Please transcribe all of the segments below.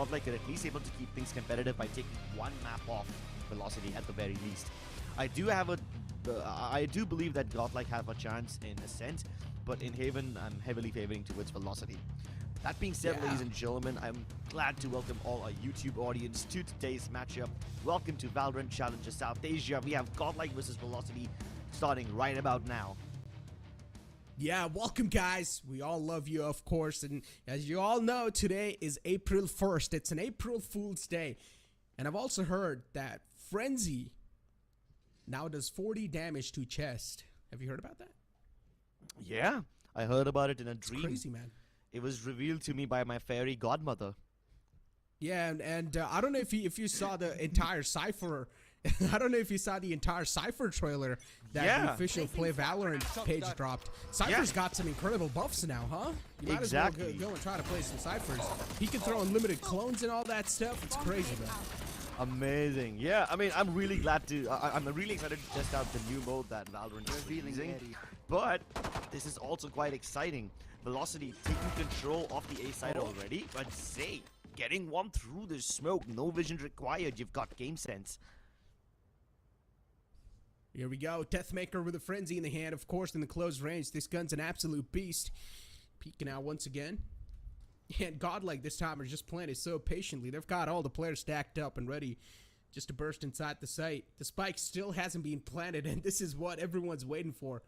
Godlike are at least able to keep things competitive by taking one map off Velocity at the very least. I do believe that Godlike have a chance in Ascent, but in Haven, I'm heavily favoring towards Velocity. That being said, ladies and gentlemen, I'm glad to welcome all our YouTube audience to today's matchup. Welcome to Valorant Challenger South Asia. We have Godlike versus Velocity starting right about now. Yeah, welcome guys. We all love you, of course, and as you all know, today is April 1st. It's an April Fool's Day. And I've also heard that Frenzy now does 40 damage to chest. Have you heard about that? Yeah, I heard about it in a dream. It's crazy, man. It was revealed to me by my fairy godmother. Yeah, and I don't know if you saw the entire Cypher. I don't know if you saw the entire Cypher trailer that the official Play Valorant page dropped. Cypher's got some incredible buffs now, huh? You might as well go and try to play some Cyphers. He can throw unlimited clones and all that stuff. It's crazy, man. Amazing. Yeah, I mean, I'm really glad to... I'm really excited to test out the new mode that Valorant is releasing. But this is also quite exciting. Velocity taking control of the A side already, but say, getting one through the smoke, no vision required, you've got game sense. Here we go, Deathmaker with a Frenzy in the hand, of course, in the close range. This gun's an absolute beast. Peeking out once again. And Godlike this time are just playing it so patiently. They've got all the players stacked up and ready just to burst inside the site. The spike still hasn't been planted, and this is what everyone's waiting for.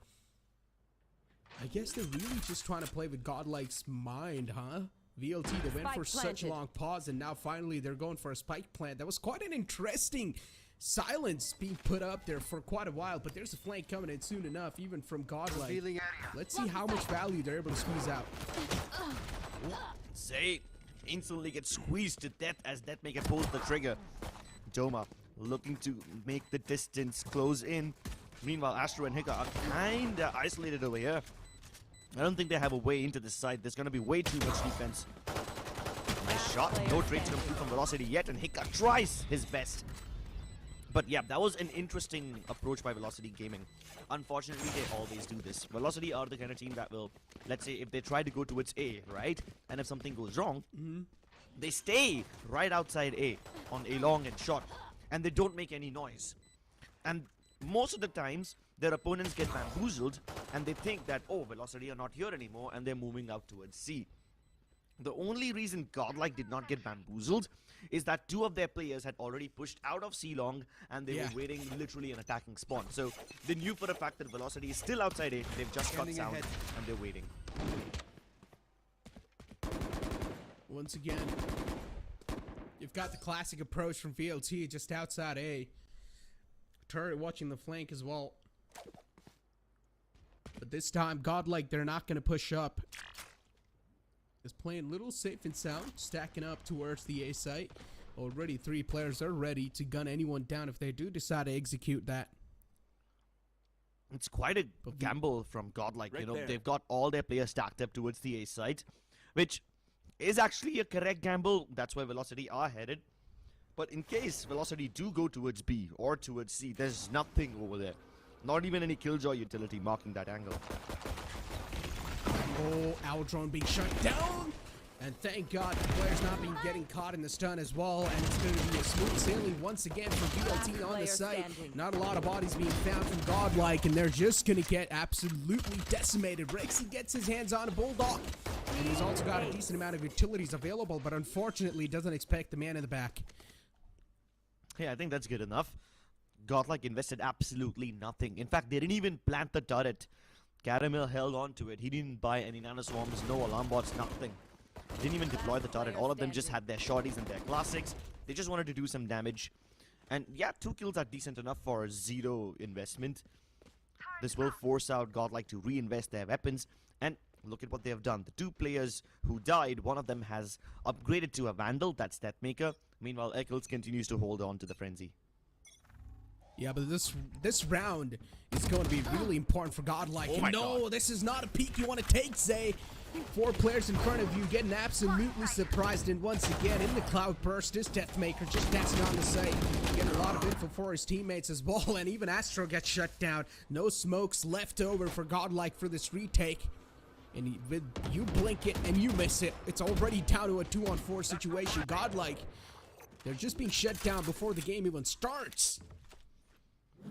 I guess they're really just trying to play with Godlike's mind, huh? VLT, they went for such a long pause, and now finally they're going for a spike plant. That was quite an interesting silence being put up there for quite a while, but there's a flank coming in soon enough, even from Godlike. Let's see how much value they're able to squeeze out. Say, instantly gets squeezed to death as Deathmaker pulls the trigger. Doma looking to make the distance close in. Meanwhile, ASTER and Hika are kinda isolated over here. I don't think they have a way into this side. There's gonna be way too much defense. Nice shot. No trades come through from Velocity yet, and Hika tries his best. But yeah, that was an interesting approach by Velocity Gaming. Unfortunately, they always do this. Velocity are the kind of team that will, let's say, if they try to go towards A, right? And if something goes wrong, they stay right outside A on a long and short, and they don't make any noise. And most of the times, their opponents get bamboozled, and they think that, oh, Velocity are not here anymore, and they're moving out towards C. The only reason Godlike did not get bamboozled is that two of their players had already pushed out of C long, and they were waiting literally an attacking spawn. So they knew for a fact that Velocity is still outside A. They've just got sound, and they're waiting. Once again, you've got the classic approach from VLT just outside A. Turret watching the flank as well. But this time, Godlike, they're not going to push up. Is playing little safe and sound, stacking up towards the A site. Already 3 players are ready to gun anyone down if they do decide to execute that. It's quite a gamble from Godlike. You know, they've got all their players stacked up towards the A site, which is actually a correct gamble. That's where Velocity are headed. But in case Velocity do go towards B or towards C, there's nothing over there. Not even any Killjoy utility marking that angle. Oh, our drone being shut down. And thank God the player's not been getting caught in the stun as well. And it's going to be a smooth sailing once again for VLT on the site. Not a lot of bodies being found from Godlike, and they're just going to get absolutely decimated. Rexy gets his hands on a Bulldog. And he's also got a decent amount of utilities available, but unfortunately doesn't expect the man in the back. Yeah, I think that's good enough. Godlike invested absolutely nothing. In fact, they didn't even plant the turret. Caramel held on to it. He didn't buy any nanoswarms, no alarm bots, nothing. Didn't even deploy the turret. All of them just had their shorties and their classics. They just wanted to do some damage. And yeah, 2 kills are decent enough for 0 investment. This will force out Godlike to reinvest their weapons. And look at what they have done. The 2 players who died, one of them has upgraded to a Vandal. That's Deathmaker. Meanwhile, Eccles continues to hold on to the Frenzy. Yeah, but this round is going to be really important for Godlike. Oh my God. This is not a peek you want to take, Zay. 4 players in front of you getting absolutely surprised, and once again in the cloud burst is Deathmaker just dancing on the site, getting a lot of info for his teammates as well, and even Astro gets shut down. No smokes left over for Godlike for this retake. And with you blink it and you miss it, it's already down to a 2-on-4 situation. Godlike, they're just being shut down before the game even starts.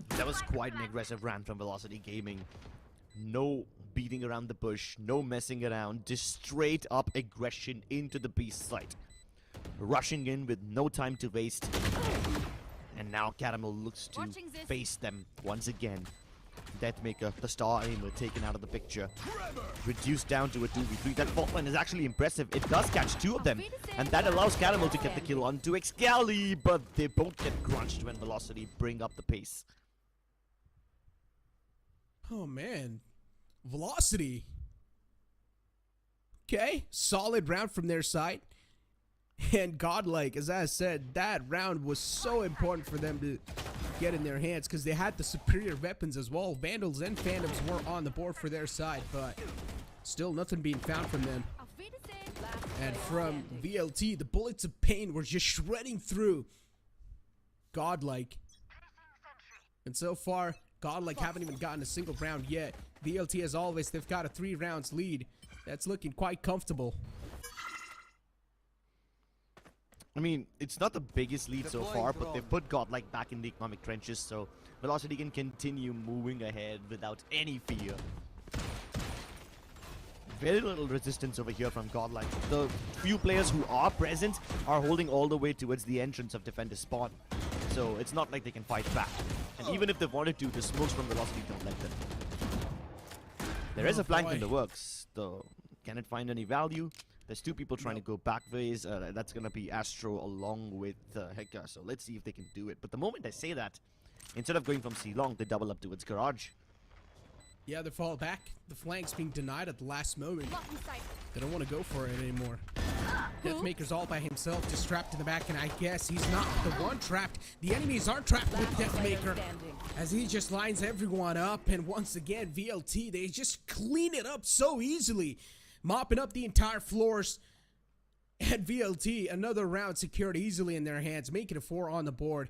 That was quite an aggressive round from Velocity Gaming. No beating around the bush, no messing around, just straight up aggression into the beast site. Rushing in with no time to waste. And now Caramel looks to face them once again. Deathmaker, the star aimer, taken out of the picture. Reduced down to a 2v3. That fault line is actually impressive. It does catch 2 of them. And that allows Caramel to get the kill onto Excali. But they both get crunched when Velocity bring up the pace. Oh, man. Velocity. Okay. Solid round from their side. And Godlike, as I said, that round was so important for them to get in their hands because they had the superior weapons as well. Vandals and Phantoms were on the board for their side, but still nothing being found from them. And from VLT, the bullets of pain were just shredding through Godlike. And so far, Godlike haven't even gotten a single round yet. VLT, as always, they've got a 3 rounds lead. That's looking quite comfortable. I mean, it's not the biggest lead so far, but they've put Godlike back in the economic trenches, so Velocity can continue moving ahead without any fear. Very little resistance over here from Godlike. The few players who are present are holding all the way towards the entrance of Defender's spawn, so it's not like they can fight back. And even if they wanted to, the smokes from Velocity don't let them. There is a flank in the works, though. Can it find any value? There's 2 people trying to go back ways. That's going to be Astro along with Heka. So let's see if they can do it. But the moment I say that, instead of going from C-Long, they double up towards Garage. Yeah, they fall back. The flank's being denied at the last moment. They don't want to go for it anymore. Deathmaker's all by himself, just trapped in the back, and I guess he's not the one trapped. The enemies are trapped with Deathmaker as he just lines everyone up. And once again, VLT, they just clean it up so easily. Mopping up the entire floors. And VLT, another round secured easily in their hands, making a 4 on the board.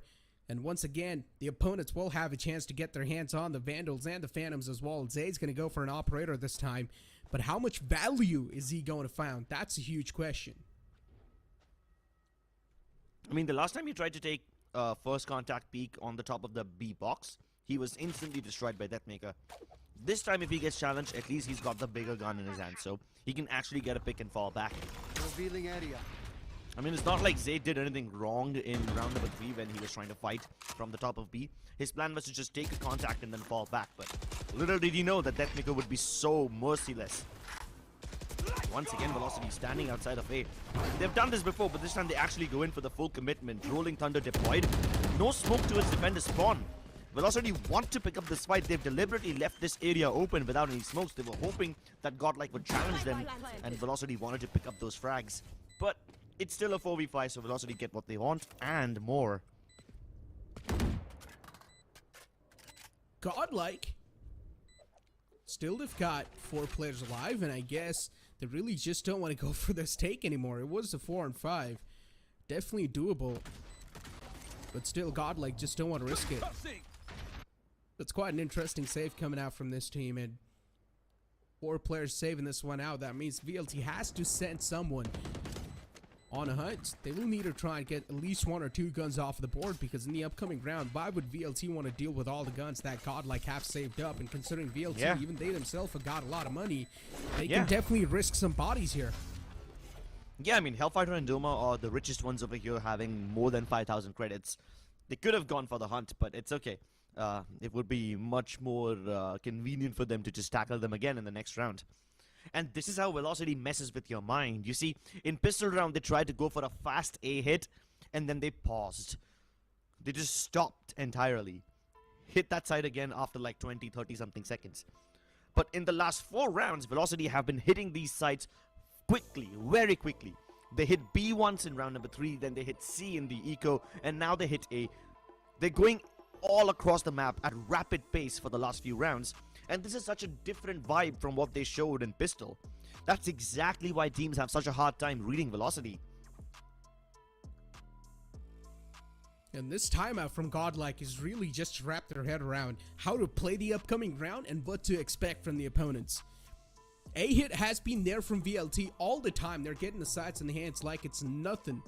And once again, the opponents will have a chance to get their hands on the Vandals and the Phantoms as well. Zayd's going to go for an operator this time. But how much value is he going to find? That's a huge question. I mean, the last time he tried to take first contact peek on the top of the B box, he was instantly destroyed by Deathmaker. This time, if he gets challenged, at least he's got the bigger gun in his hand, so he can actually get a pick and fall back. Revealing area. I mean, it's not like Zayd did anything wrong in round number 3 when he was trying to fight from the top of B. His plan was to just take a contact and then fall back, but little did he know that Deathmaker would be so merciless. Once again, Velocity standing outside of A. They've done this before, but this time they actually go in for the full commitment. Rolling Thunder deployed. No smoke towards Defender spawn. Velocity want to pick up this fight. They've deliberately left this area open without any smokes. They were hoping that Godlike would challenge them, and Velocity wanted to pick up those frags. But it's still a 4v5, so Velocity get what they want and more. Godlike. Still, they've got 4 players alive, and I guess they really just don't want to go for this take anymore. It was a 4-on-5. Definitely doable. But still, Godlike just don't want to risk it. That's quite an interesting save coming out from this team, and 4 players saving this one out. That means VLT has to send someone on a hunt. They will need to try and get at least 1 or 2 guns off the board, because in the upcoming round, why would VLT want to deal with all the guns that Godlike have saved up? And considering VLT, even they themselves have got a lot of money, they can definitely risk some bodies here. Yeah, I mean, Hellfighter and Doma are the richest ones over here, having more than 5,000 credits. They could have gone for the hunt, but it's okay. It would be much more convenient for them to just tackle them again in the next round. And this is how Velocity messes with your mind. You see, in pistol round, they tried to go for a fast A hit, and then they paused. They just stopped entirely. Hit that side again after like 20, 30 something seconds. But in the last 4 rounds, Velocity have been hitting these sites quickly, very quickly. They hit B once in round number 3, then they hit C in the eco, and now they hit A. They're going all across the map at rapid pace for the last few rounds, and this is such a different vibe from what they showed in pistol. That's exactly why teams have such a hard time reading Velocity. And this timeout from Godlike is really just to wrap their head around how to play the upcoming round and what to expect from the opponents. A hit has been there from VLT all the time. They're getting the sights in the hands like it's nothing.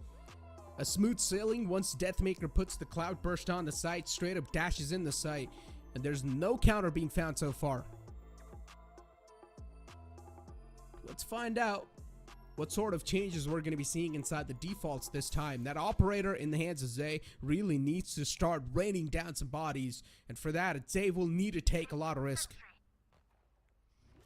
A smooth sailing once Deathmaker puts the cloud burst on the site, straight up dashes in the site, and there's no counter being found so far. Let's find out what sort of changes we're going to be seeing inside the defaults this time. That operator in the hands of Zay really needs to start raining down some bodies, and for that, Zay will need to take a lot of risk.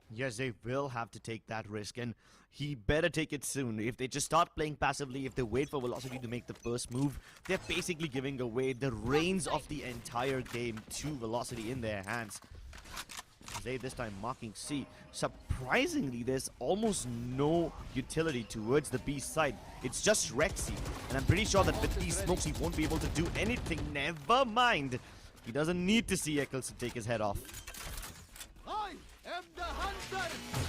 Yes, they will have to take that risk, and he better take it soon. If they just start playing passively, if they wait for Velocity to make the first move, they're basically giving away the reins of the entire game to Velocity in their hands. Zay this time marking C. Surprisingly, there's almost no utility towards the B side. It's just Rexy, and I'm pretty sure that with these smokes he won't be able to do anything. Never mind. He doesn't need to see Eccles to take his head off.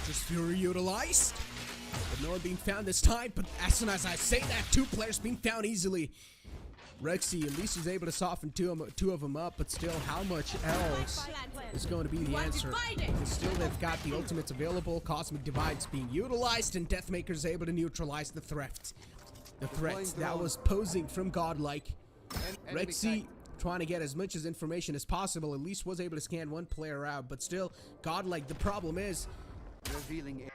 Just Fury utilized, but no one being found this time. But as soon as I say that, 2 players being found easily. Rexy at least is able to soften two of them up, but still, how much else is going to be the answer? Because still, they've got the ultimates available. Cosmic Divide's being utilized, and Deathmaker's able to neutralize the threat. The threat that was posing from Godlike. Rexy trying to get as much information as possible, at least was able to scan 1 player out, but still, Godlike, the problem is revealing area.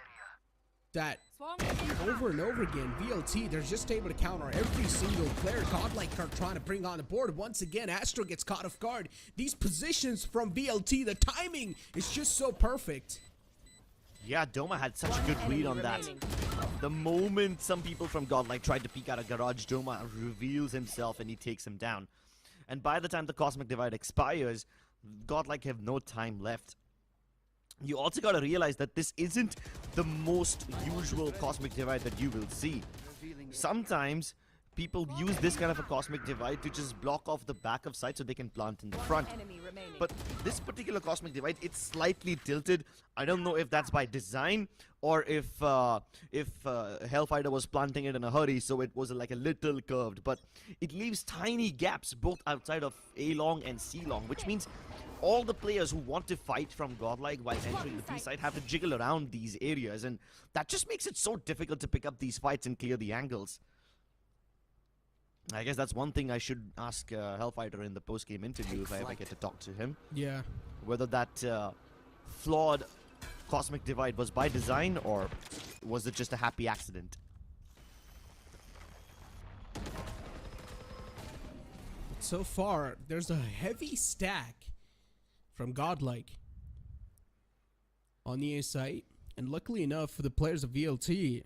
That over and over again, VLT, they're just able to counter every single player Godlike are trying to bring on the board. Once again, Astro gets caught off guard. These positions from VLT, the timing is just so perfect. Yeah, Doma had such a good read on that. The moment some people from Godlike tried to peek out a garage, Doma reveals himself and he takes him down. And by the time the Cosmic Divide expires, Godlike have no time left. You also gotta realize that this isn't the most usual Cosmic Divide that you will see. Sometimes people use this kind of a Cosmic Divide to just block off the back of site so they can plant in the front. But this particular Cosmic Divide, it's slightly tilted. I don't know if that's by design or if Hellfighter was planting it in a hurry, so it was like a little curved. But it leaves tiny gaps both outside of A long and C long, which means all the players who want to fight from Godlike while entering the B side have to jiggle around these areas, and that just makes it so difficult to pick up these fights and clear the angles. I guess that's one thing I should ask Hellfighter in the post-game interview if I ever get to talk to him. Yeah. Whether that flawed Cosmic Divide was by design or was it just a happy accident? So far, there's a heavy stack from Godlike on the A site, and luckily enough for the players of VLT,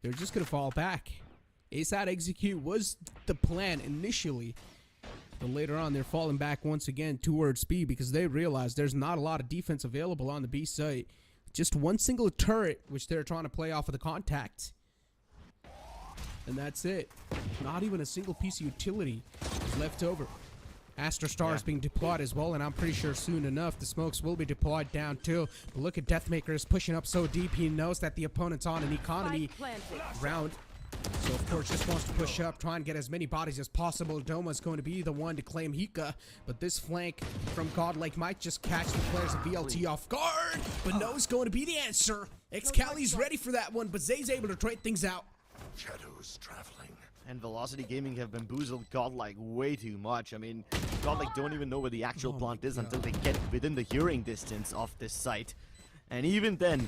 they're just gonna fall back. A side execute was the plan initially, but later on they're falling back once again towards B because they realize there's not a lot of defense available on the B site. Just one single turret which they're trying to play off of the contact, and that's it. Not even a single piece of utility is left over. Aster Star is being deployed as well, and I'm pretty sure soon enough the smokes will be deployed down too. But look at Deathmaker is pushing up so deep, he knows that the opponent's on an economy round. So of course just wants to push up, try and get as many bodies as possible. Doma's going to be the one to claim Hika, but this flank from Godlike might just catch the players of VLT off guard. But no is going to be the answer. Excali's ready for that one, but Zay's able to trade things out. Shadows traveling. And Velocity Gaming have bamboozled Godlike way too much. I mean, Godlike don't even know where the actual plant is until they get within the hearing distance of this site. And even then,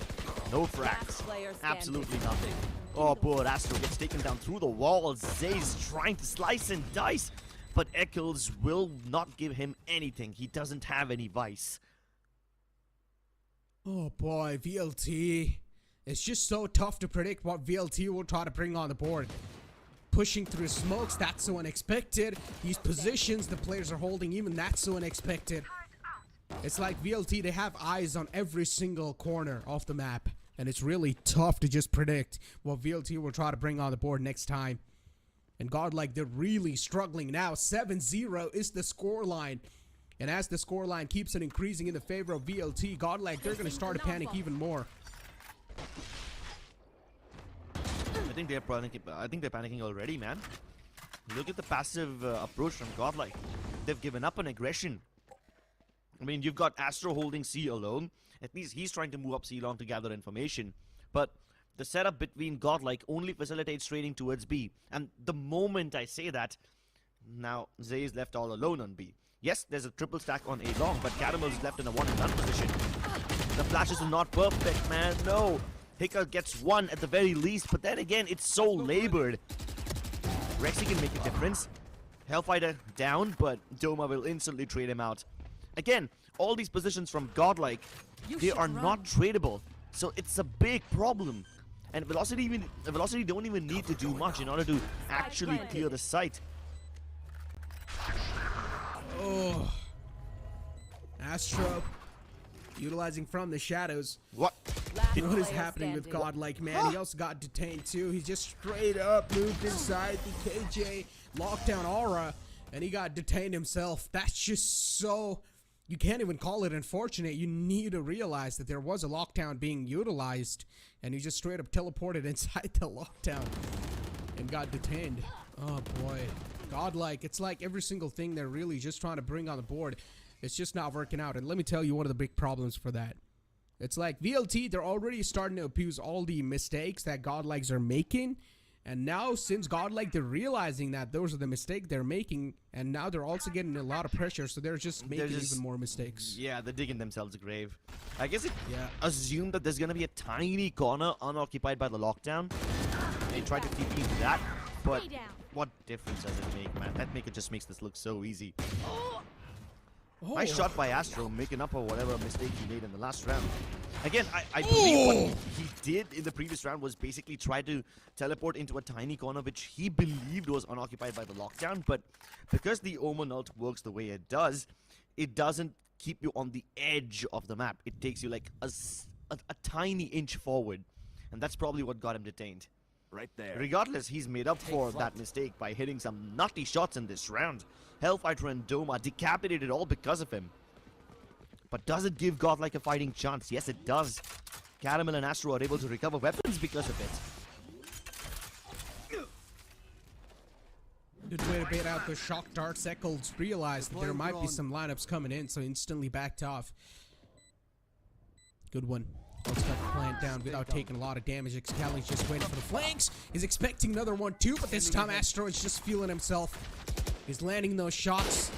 no frags. Absolutely nothing. Oh, poor Astro gets taken down through the walls. Zay's trying to slice and dice, but Eccles will not give him anything. He doesn't have any vice. Oh boy, VLT. It's just so tough to predict what VLT will try to bring on the board. Pushing through smokes, that's so unexpected. These positions the players are holding, even that's so unexpected. It's like VLT, they have eyes on every single corner off the map. And it's really tough to just predict what VLT will try to bring on the board next time. And Godlike, they're really struggling now. 7-0 is the scoreline. And as the scoreline keeps on increasing in the favor of VLT, Godlike, they're going to start to panic even more. I think they're panicking already, man. Look at the passive approach from Godlike. They've given up on aggression. I mean, you've got Astro holding C alone. At least he's trying to move up C long to gather information. But the setup between Godlike only facilitates trading towards B. And the moment I say that, now Zay is left all alone on B. Yes, there's a triple stack on A long, but Caramel's left in a 1-and-done position. The flashes are not perfect, man. No. Hiccup gets one at the very least, but then again, it's so labored. Rexy can make a difference. Hellfighter down, but Doma will instantly trade him out. Again, all these positions from Godlike, they are not tradable. So it's a big problem. And Velocity don't even need to do much in order to actually clear the site. Oh. Astro utilizing from the shadows. What? What is happening with Godlike, man? He also got detained too. He just straight up moved inside the KJ lockdown aura, and he got detained himself. That's just so... You can't even call it unfortunate. You need to realize that there was a lockdown being utilized, and he just straight up teleported inside the lockdown and got detained. Oh boy. Godlike, it's like every single thing they're really just trying to bring on the board, it's just not working out. And let me tell you one of the big problems for that. It's like VLT, they're already starting to abuse all the mistakes that Godlikes are making. And now, since Godlike, they're realizing that those are the mistakes they're making, and now they're also getting a lot of pressure, so they're just making even more mistakes. Yeah, they're digging themselves a grave. I guess it assumed that there's gonna be a tiny corner unoccupied by the lockdown. They tried to keep into that, but what difference does it make, man? That maker just makes this look so easy. Oh. Nice shot by Astro, making up for whatever mistake he made in the last round. Again, I believe what he did in the previous round was basically try to teleport into a tiny corner which he believed was unoccupied by the lockdown, but because the Omen ult works the way it doesn't keep you on the edge of the map. It takes you like a tiny inch forward, and that's probably what got him detained. Right there. Regardless, he's made up for that mistake by hitting some nutty shots in this round. Hellfighter and Doma decapitated all because of him. But does it give Godlike a fighting chance? Yes, it does. Caramel and Astro are able to recover weapons because of it. Good way to bait out the shock darts. Eccles realized that there might be some lineups coming in, so instantly backed off. Good one. Let's got the plant down without taking a lot of damage. Excali's just waiting for the flanks. He's expecting another one too, but this time Astro is just feeling himself. He's landing those shots,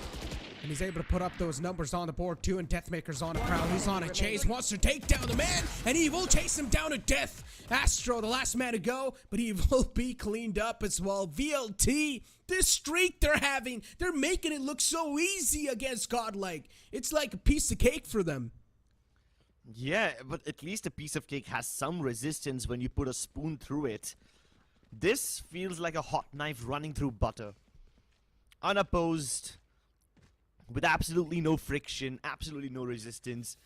and he's able to put up those numbers on the board too, and Deathmaker's on a prowl. He's on a chase, wants to take down the man, and he will chase him down to death. Astro, the last man to go, but he will be cleaned up as well. VLT, this streak they're having, they're making it look so easy against Godlike. It's like a piece of cake for them. Yeah, but at least a piece of cake has some resistance when you put a spoon through it. This feels like a hot knife running through butter. Unopposed, with absolutely no friction, absolutely no resistance.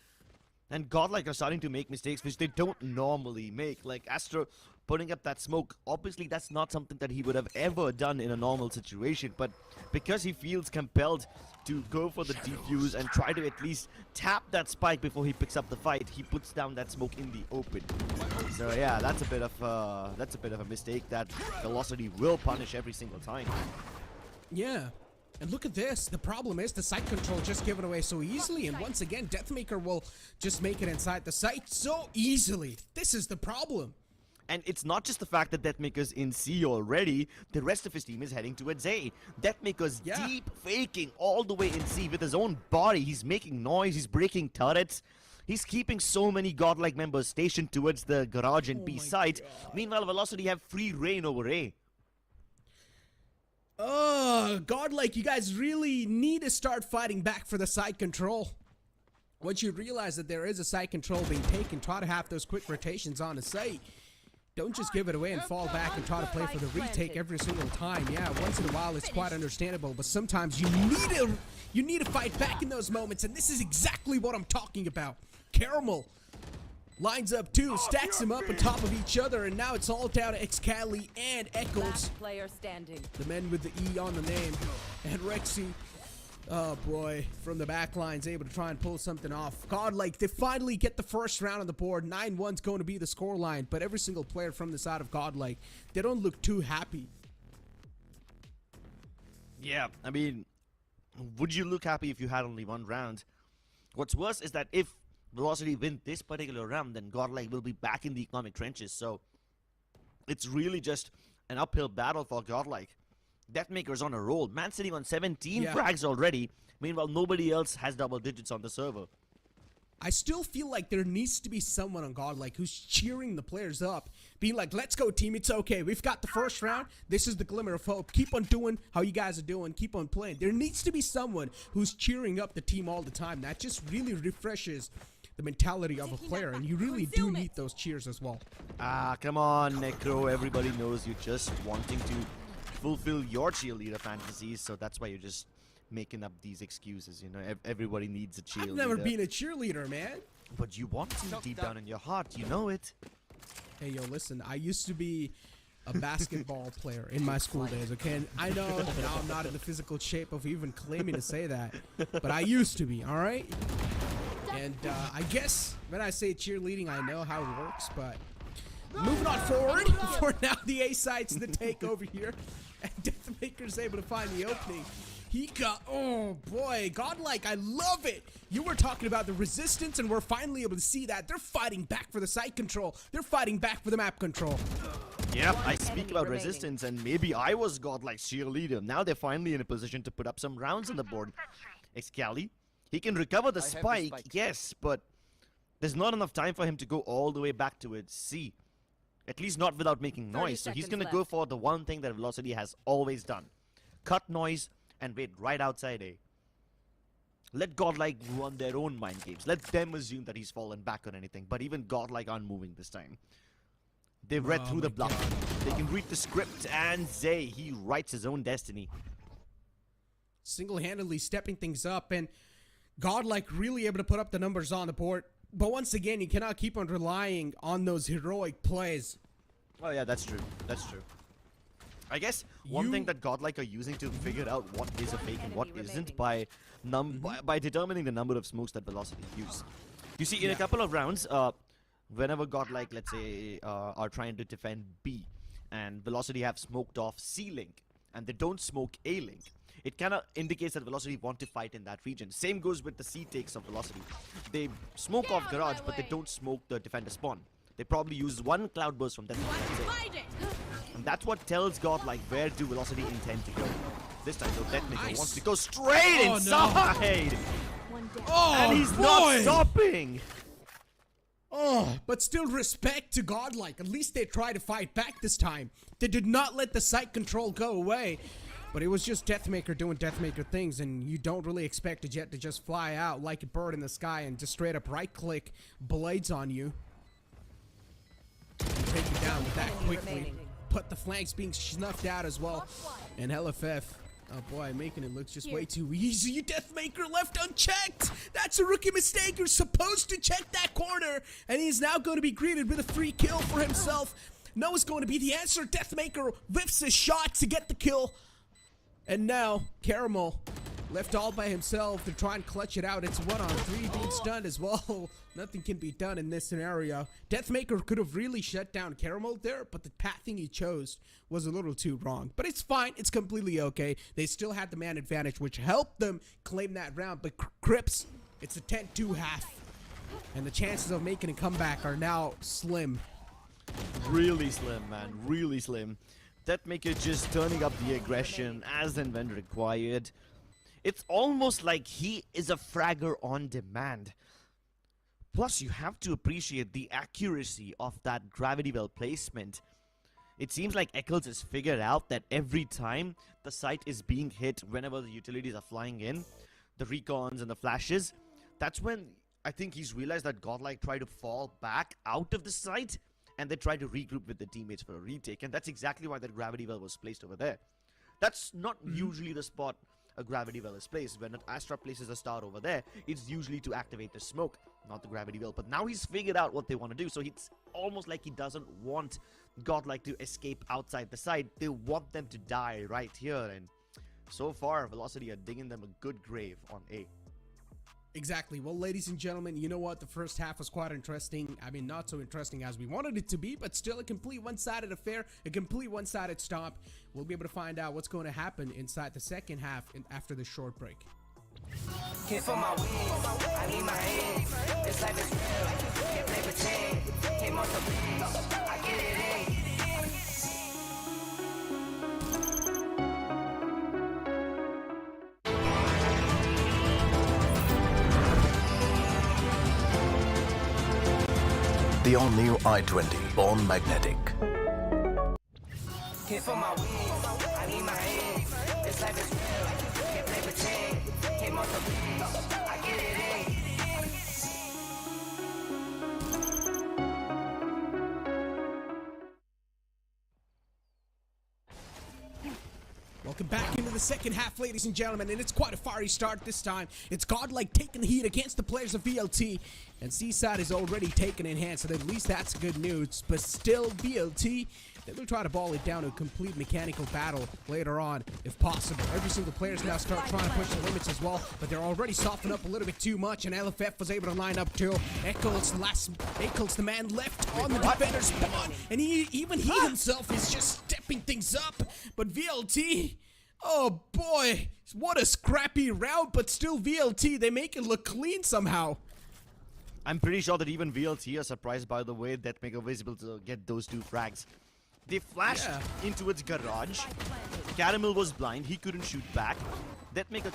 And Godlike are starting to make mistakes which they don't normally make. Like Astro putting up that smoke, obviously that's not something that he would have ever done in a normal situation. But because he feels compelled to go for the defuse and try to at least tap that spike before he picks up the fight, he puts down that smoke in the open. So yeah, that's a bit of a mistake that Velocity will punish every single time. Yeah. And look at this. The problem is the site control just given away so easily. And once again, Deathmaker will just make it inside the site so easily. This is the problem. And it's not just the fact that Deathmaker's in C already. The rest of his team is heading towards A. Deathmaker's deep faking all the way in C with his own body. He's making noise. He's breaking turrets. He's keeping so many Godlike members stationed towards the garage and B site. Meanwhile, Velocity have free reign over A. Godlike, you guys really need to start fighting back for the side control. Once you realize that there is a side control being taken, try to have those quick rotations on the site. Don't just give it away and fall back and try to play for the retake every single time. Yeah, once in a while it's quite understandable, but sometimes you need to fight back in those moments, and this is exactly what I'm talking about. Caramel lines up two, stacks them up on top of each other, and now it's all down to Excali and Eccles. Player standing. The men with the E on the name. And Rexy, oh boy, from the back line's able to try and pull something off. Godlike, they finally get the first round on the board. 9-1's going to be the scoreline, but every single player from the side of Godlike, they don't look too happy. Yeah, I mean, would you look happy if you had only one round? What's worse is that if Velocity win this particular round, then Godlike will be back in the economic trenches. So it's really just an uphill battle for Godlike. Deathmaker's on a roll. Man sitting on 17 frags already. Meanwhile, nobody else has double digits on the server. I still feel like there needs to be someone on Godlike who's cheering the players up, being like, let's go team, it's okay, we've got the first round, this is the glimmer of hope, keep on doing how you guys are doing, keep on playing. There needs to be someone who's cheering up the team all the time. That just really refreshes the mentality of a player, and you really do need those cheers as well. Ah, come on, Necro, everybody knows you're just wanting to fulfill your cheerleader fantasies, so that's why you're just making up these excuses, you know. Everybody needs a cheerleader. I've never been a cheerleader, man. But you want to deep down in your heart, you know it. Hey, yo, listen, I used to be a basketball player in my school days, okay? And I know now I'm not in the physical shape of even claiming to say that, but I used to be, all right? And I guess when I say cheerleading, I know how it works, but moving on forward, for now the A side's the take over here, and Deathmaker's able to find the opening. He got, oh boy, Godlike, I love it. You were talking about the resistance, and we're finally able to see that. They're fighting back for the site control. They're fighting back for the map control. Yep, I speak about resistance, and maybe I was Godlike's cheerleader. Now they're finally in a position to put up some rounds on the board. Excali, he can recover the spike, yes, but there's not enough time for him to go all the way back to its C. At least not without making noise. So he's going to go for the one thing that Velocity has always done. Cut noise and wait right outside A. Let Godlike run their own mind games. Let them assume that he's fallen back on anything. But even Godlike aren't moving this time. They've read through the bluff. They can read the script, and Zay, he writes his own destiny. Single-handedly stepping things up, and Godlike really able to put up the numbers on the board. But once again, you cannot keep on relying on those heroic plays. Oh yeah, that's true. That's true. I guess one thing that Godlike are using to figure out what is a fake and what isn't by determining the number of smokes that Velocity use. You see, in a couple of rounds, whenever Godlike, let's say, are trying to defend B, and Velocity have smoked off C-Link, and they don't smoke A-Link, it kind of indicates that Velocity want to fight in that region. Same goes with the C takes of Velocity. They smoke off Garage, but they don't smoke the defender spawn. They probably use one cloudburst from that. And that's what tells Godlike where do Velocity intend to go. This time, though, Deathmaker wants to go straight inside! No. Oh, and he's not stopping! Oh, but still respect to Godlike. At least they tried to fight back this time. They did not let the site control go away. But it was just Deathmaker doing Deathmaker things, and you don't really expect a jet to just fly out like a bird in the sky and just straight up right-click blades on you. And take you down with that quickly. But the flanks being snuffed out as well. And LFF, oh boy, making it look just way too easy. Deathmaker left unchecked. That's a rookie mistake. You're supposed to check that corner. And he's now going to be greeted with a free kill for himself. No is going to be the answer. Deathmaker whiffs his shot to get the kill. And now, Caramel left all by himself to try and clutch it out. It's 1-on-3, being stunned as well. Nothing can be done in this scenario. Deathmaker could have really shut down Caramel there, but the pathing he chose was a little too wrong. But it's fine. It's completely okay. They still had the man advantage, which helped them claim that round. But Crips, it's a 10-2 half. And the chances of making a comeback are now slim. Really slim, man. Really slim. Deathmaker just turning up the aggression as and when required. It's almost like he is a fragger on demand. Plus, you have to appreciate the accuracy of that gravity well placement. It seems like Eccles has figured out that every time the site is being hit, whenever the utilities are flying in, the recons and the flashes, that's when I think he's realized that Godlike tried to fall back out of the site, and they try to regroup with the teammates for a retake, and that's exactly why that gravity well was placed over there. That's not usually the spot a gravity well is placed. When ASTER places a star over there, it's usually to activate the smoke, not the gravity well. But now he's figured out what they want to do, so it's almost like he doesn't want Godlike to escape outside the site. They want them to die right here, and so far, Velocity are digging them a good grave on A. Exactly. Well, ladies and gentlemen, you know what? The first half was quite interesting. I mean, not so interesting as we wanted it to be, but still a complete one-sided affair, a complete one-sided stomp. We'll be able to find out what's going to happen inside the second half after this short break. Here for my wins, I need my hands. This life is real, can't play pretend. Came off the bench, I get it in. The all-new i20, born magnetic. Here for my wins, I need my hands. This life is real, can't play pretend. Came off the bench, I get it in. Welcome back into the second half, ladies and gentlemen, and it's quite a fiery start this time. It's Godlike taking the heat against the players of VLT, and Seaside is already taken in hand, so at least that's good news. But still, VLT, they will try to ball it down to a complete mechanical battle later on, if possible. Every single player's now start trying to push the limits as well, but they're already softened up a little bit too much, and LFF was able to line up too. Eccles, the man left on the defender's spawn, and he himself is just stepping things up. But VLT, oh boy, what a scrappy round, but still VLT, they make it look clean somehow. I'm pretty sure that even VLT are surprised by the way that Mega was able to get those two frags. They flashed into its garage. Caramel was blind. He couldn't shoot back. That Mega...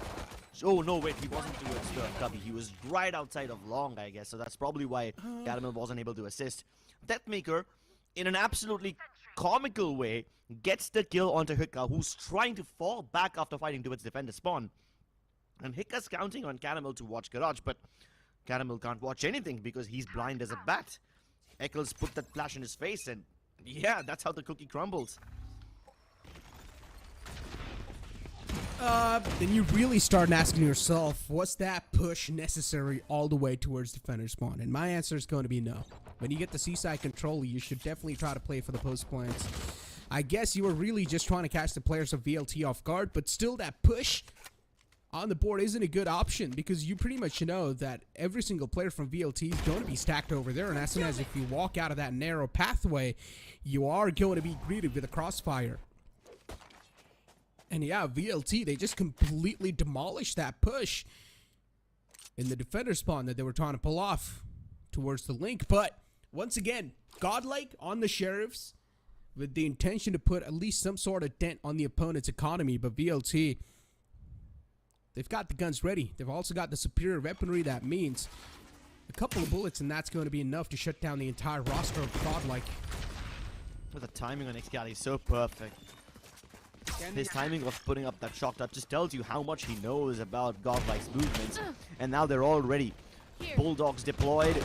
Oh, no, wait. He wasn't towards the cubby. He was right outside of long, I guess. So that's probably why Caramel wasn't able to assist. That Maker, in an absolutely comical way, gets the kill onto Hika, who's trying to fall back after fighting towards defender spawn. And Hika's counting on Caramel to watch garage, but Caramel can't watch anything because he's blind as a bat. Eccles put that flash in his face, and yeah, that's how the cookie crumbles. Then you really start asking yourself, was that push necessary all the way towards defender spawn? And my answer is going to be no. When you get the Seaside control, you should definitely try to play for the post plants. I guess you were really just trying to catch the players of VLT off guard, but still that push on the board isn't a good option because you pretty much know that every single player from VLT is going to be stacked over there, and as soon as if you walk out of that narrow pathway, you are going to be greeted with a crossfire. And yeah, VLT, they just completely demolished that push in the defender spawn that they were trying to pull off towards the link. But once again, Godlike on the Sheriffs with the intention to put at least some sort of dent on the opponent's economy, but VLT, they've got the guns ready. They've also got the superior weaponry. That means a couple of bullets, and that's going to be enough to shut down the entire roster of Godlike. With the timing on Excali is so perfect. His timing of putting up that shock that just tells you how much he knows about Godlike's movements. And now they're all ready. Bulldogs deployed,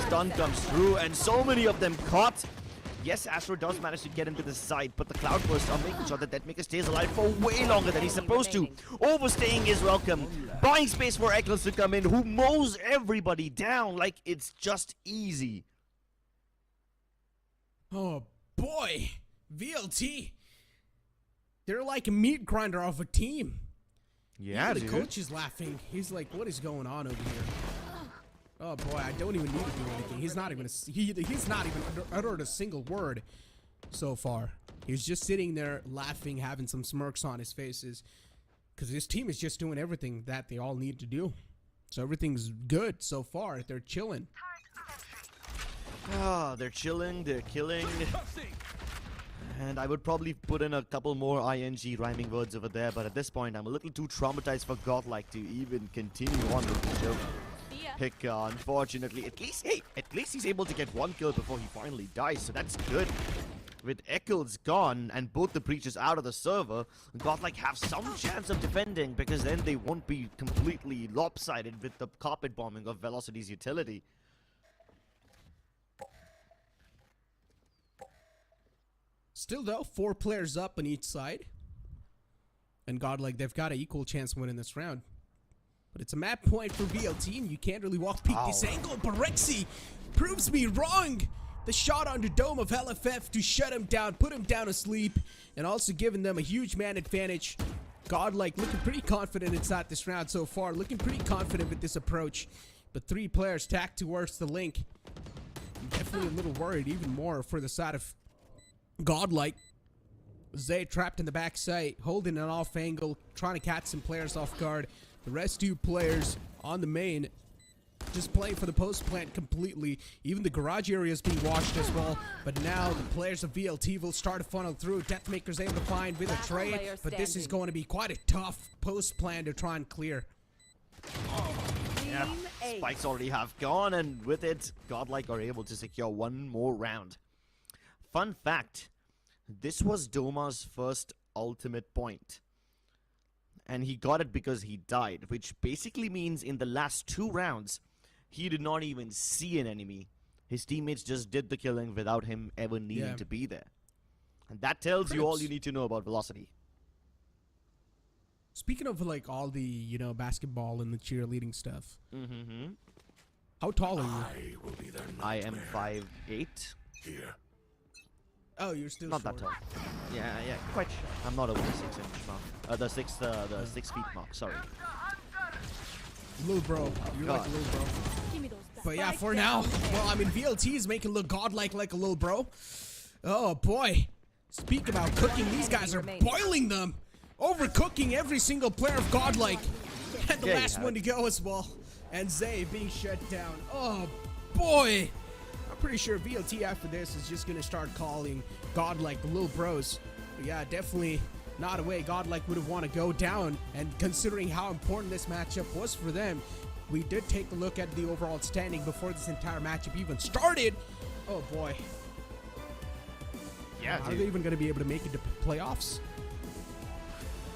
stun comes through, and so many of them caught. Yes, Astro does manage to get into the side, but the Cloudbursts are making sure that Maker stays alive for way longer than he's supposed to. Overstaying is welcome. Buying space for Eccles to come in, who mows everybody down like it's just easy. Oh boy, VLT, they're like a meat grinder of a team. Yeah, the coach is laughing. He's like, what is going on over here? Oh boy, I don't even need to do anything. He's not even uttered a single word so far. He's just sitting there laughing, having some smirks on his faces, because his team is just doing everything that they all need to do. So everything's good so far. They're chilling. Ah, they're chilling, they're killing. And I would probably put in a couple more ing rhyming words over there, but at this point I'm a little too traumatized for Godlike to even continue on with the show. Hika, unfortunately, at least he's able to get one kill before he finally dies, so that's good. With Eccles gone and both the breaches out of the server, Godlike have some chance of defending, because then they won't be completely lopsided with the carpet bombing of Velocity's utility. Still though, 4 players up on each side. And Godlike, they've got an equal chance of winning this round. But it's a map point for VLT, and you can't really walk peek this angle. But Rexy proves me wrong. The shot on the dome of LFF to shut him down, put him down asleep, and also giving them a huge man advantage. Godlike looking pretty confident inside this round so far, looking pretty confident with this approach. But 3 players tacked towards the link. I'm definitely a little worried, even more for the side of Godlike. Zay trapped in the backside, holding an off angle, trying to catch some players off guard. The rest 2 players on the main just playing for the post plant completely. Even the garage area is being watched as well. But now the players of VLT will start to funnel through. Deathmaker's able to find with a trade. But this is going to be quite a tough post plan to try and clear. Yeah, spikes already have gone, and with it, Godlike are able to secure one more round. Fun fact, this was Doma's first ultimate point. And he got it because he died, which basically means in the last 2 rounds, he did not even see an enemy. His teammates just did the killing without him ever needing to be there. And that tells you all you need to know about Velocity. Speaking of like all the, you know, basketball and the cheerleading stuff. Mm-hmm. How tall are you? I am 5'8". Here. Oh, you're still Not short. that tall. Yeah, quite short. I'm not over the 6-inch mark. The 6 feet mark, sorry. Little bro. You're like a little bro. But yeah, for now, well, I mean, VLT is making look Godlike like a little bro. Oh, boy. Speak about cooking. These guys are boiling them. Overcooking every single player of Godlike. And the last one to go as well. And Zay being shut down. Oh, boy. I'm pretty sure VLT after this is just going to start calling Godlike the little bros. But yeah, definitely not a way Godlike would have want to go down. And considering how important this matchup was for them, we did take a look at the overall standing before this entire matchup even started. Oh, boy. Yeah, Are they even going to be able to make it to playoffs?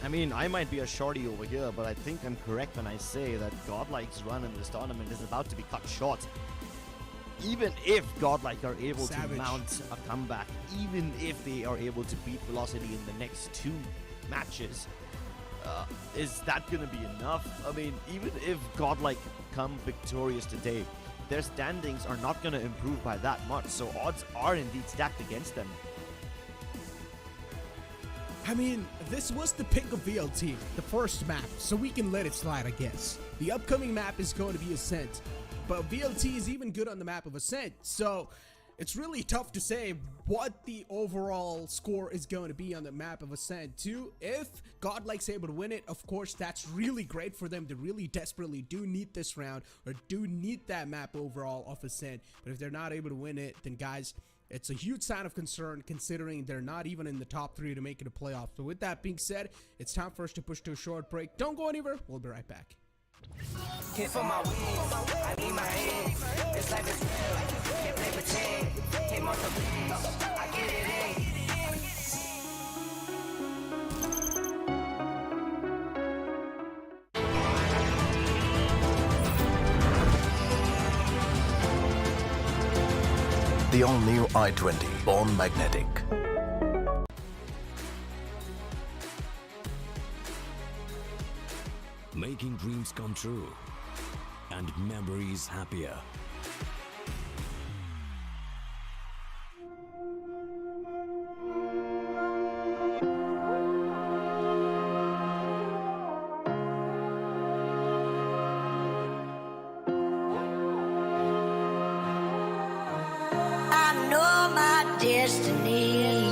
I mean, I might be a shorty over here, but I think I'm correct when I say that Godlike's run in this tournament is about to be cut short. Even if Godlike are able to mount a comeback, even if they are able to beat Velocity in the next 2 matches, is that going to be enough? I mean, even if Godlike come victorious today, their standings are not going to improve by that much, so odds are indeed stacked against them. I mean, this was the pick of VLT, the first map, so we can let it slide, I guess. The upcoming map is going to be Ascent, but VLT is even good on the map of Ascent, so it's really tough to say what the overall score is going to be on the map of Ascent too. If Godlike's able to win it, of course, that's really great for them. They really desperately do need this round, or do need that map overall of Ascent, but if they're not able to win it, then guys, it's a huge sign of concern considering they're not even in the top 3 to make it a playoff. So with that being said, it's time for us to push to a short break. Don't go anywhere. We'll be right back. Hit for my wins, I need my hands. This life is real, can't play pretend. Came off the bench, I get it in. The all-new i20, born magnetic. Making dreams come true and memories happier. I know my destiny.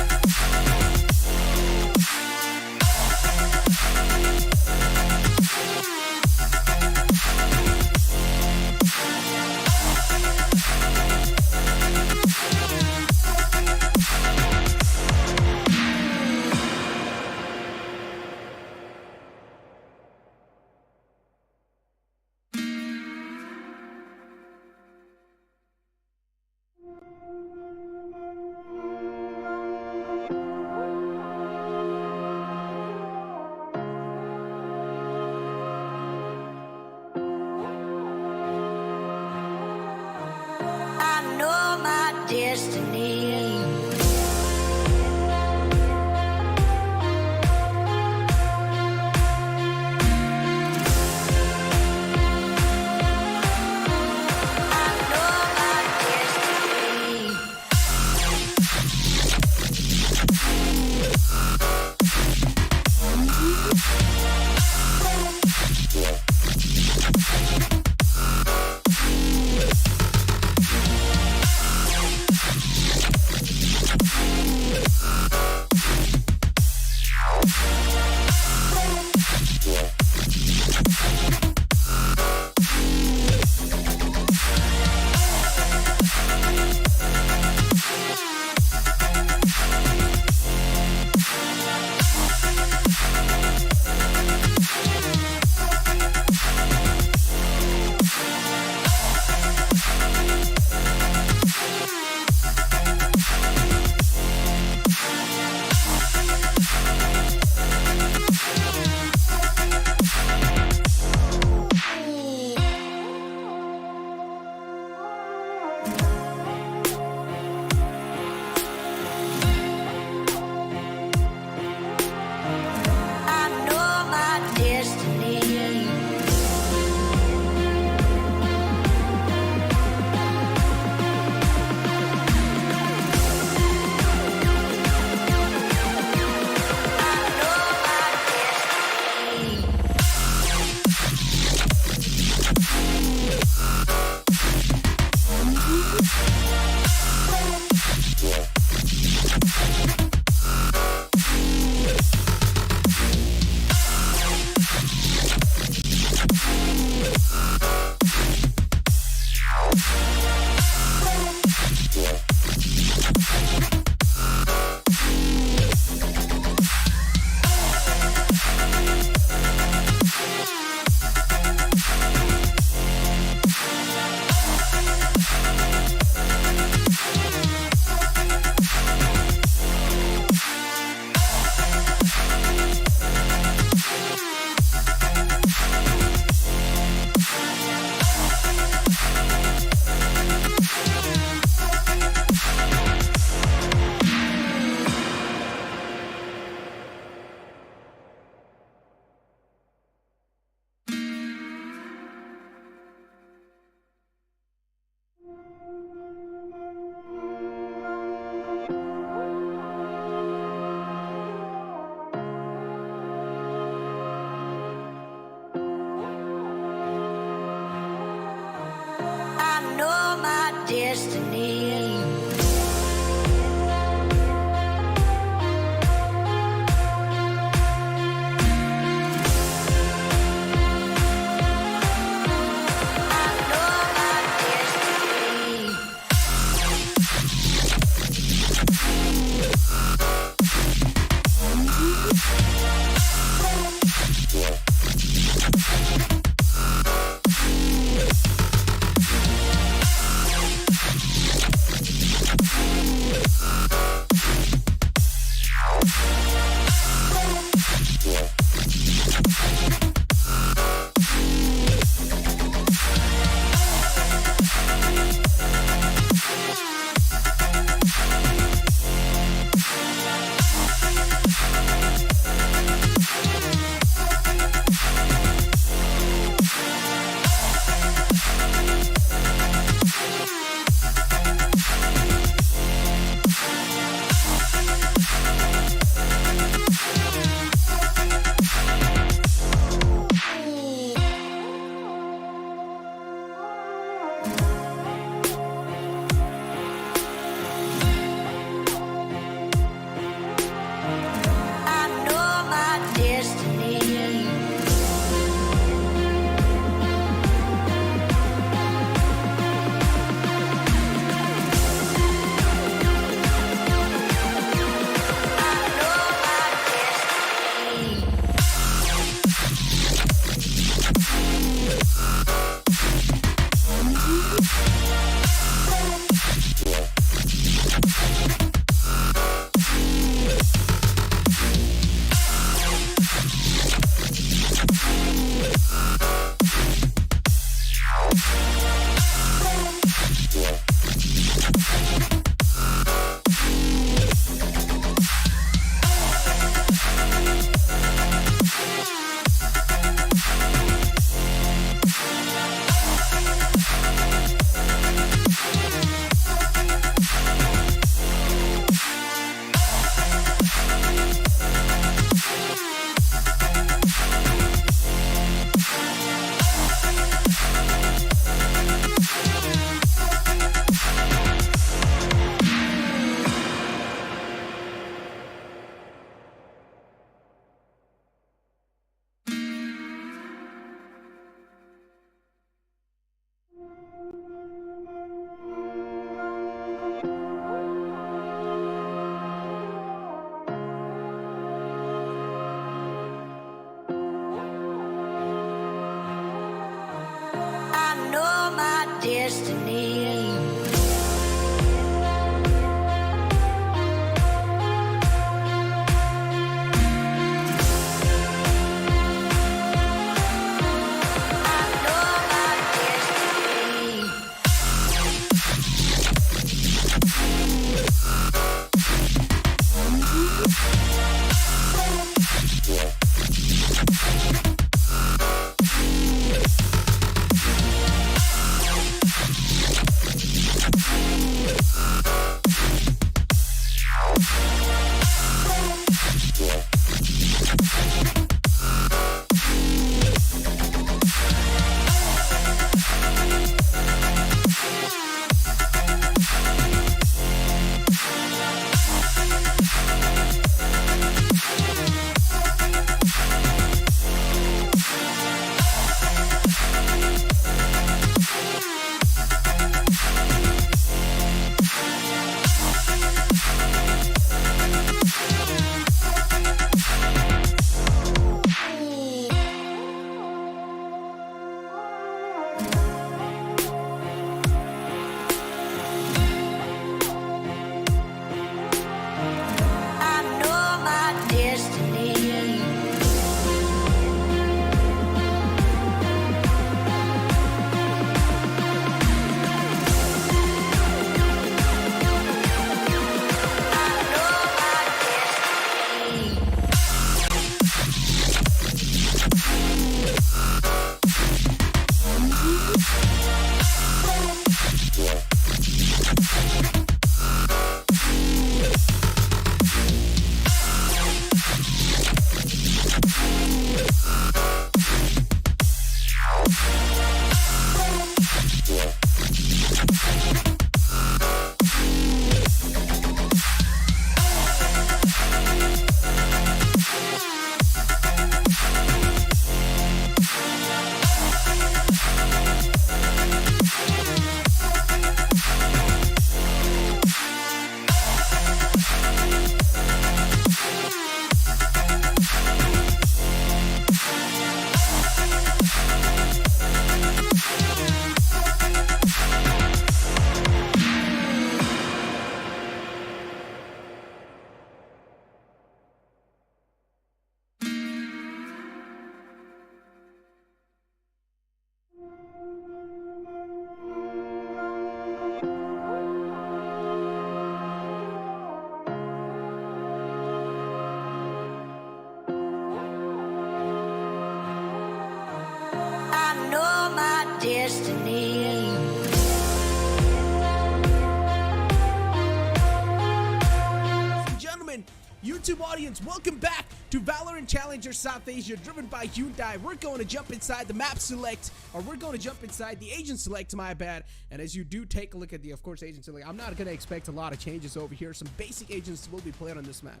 YouTube audience, welcome back to Valorant Challenger South Asia, driven by Hyundai. We're going to jump inside the map select, or we're going to jump inside the agent select, my bad. And as you do take a look at the, of course, agent select, I'm not going to expect a lot of changes over here. Some basic agents will be played on this map.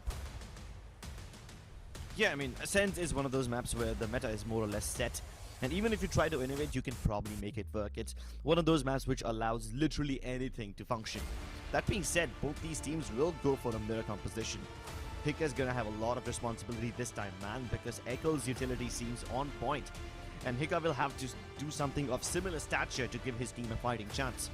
Yeah, I mean, Ascent is one of those maps where the meta is more or less set. And even if you try to innovate, you can probably make it work. It's one of those maps which allows literally anything to function. That being said, both these teams will go for a mirror composition. Hika's gonna have a lot of responsibility this time, man, because Echo's utility seems on point. And Hika will have to do something of similar stature to give his team a fighting chance.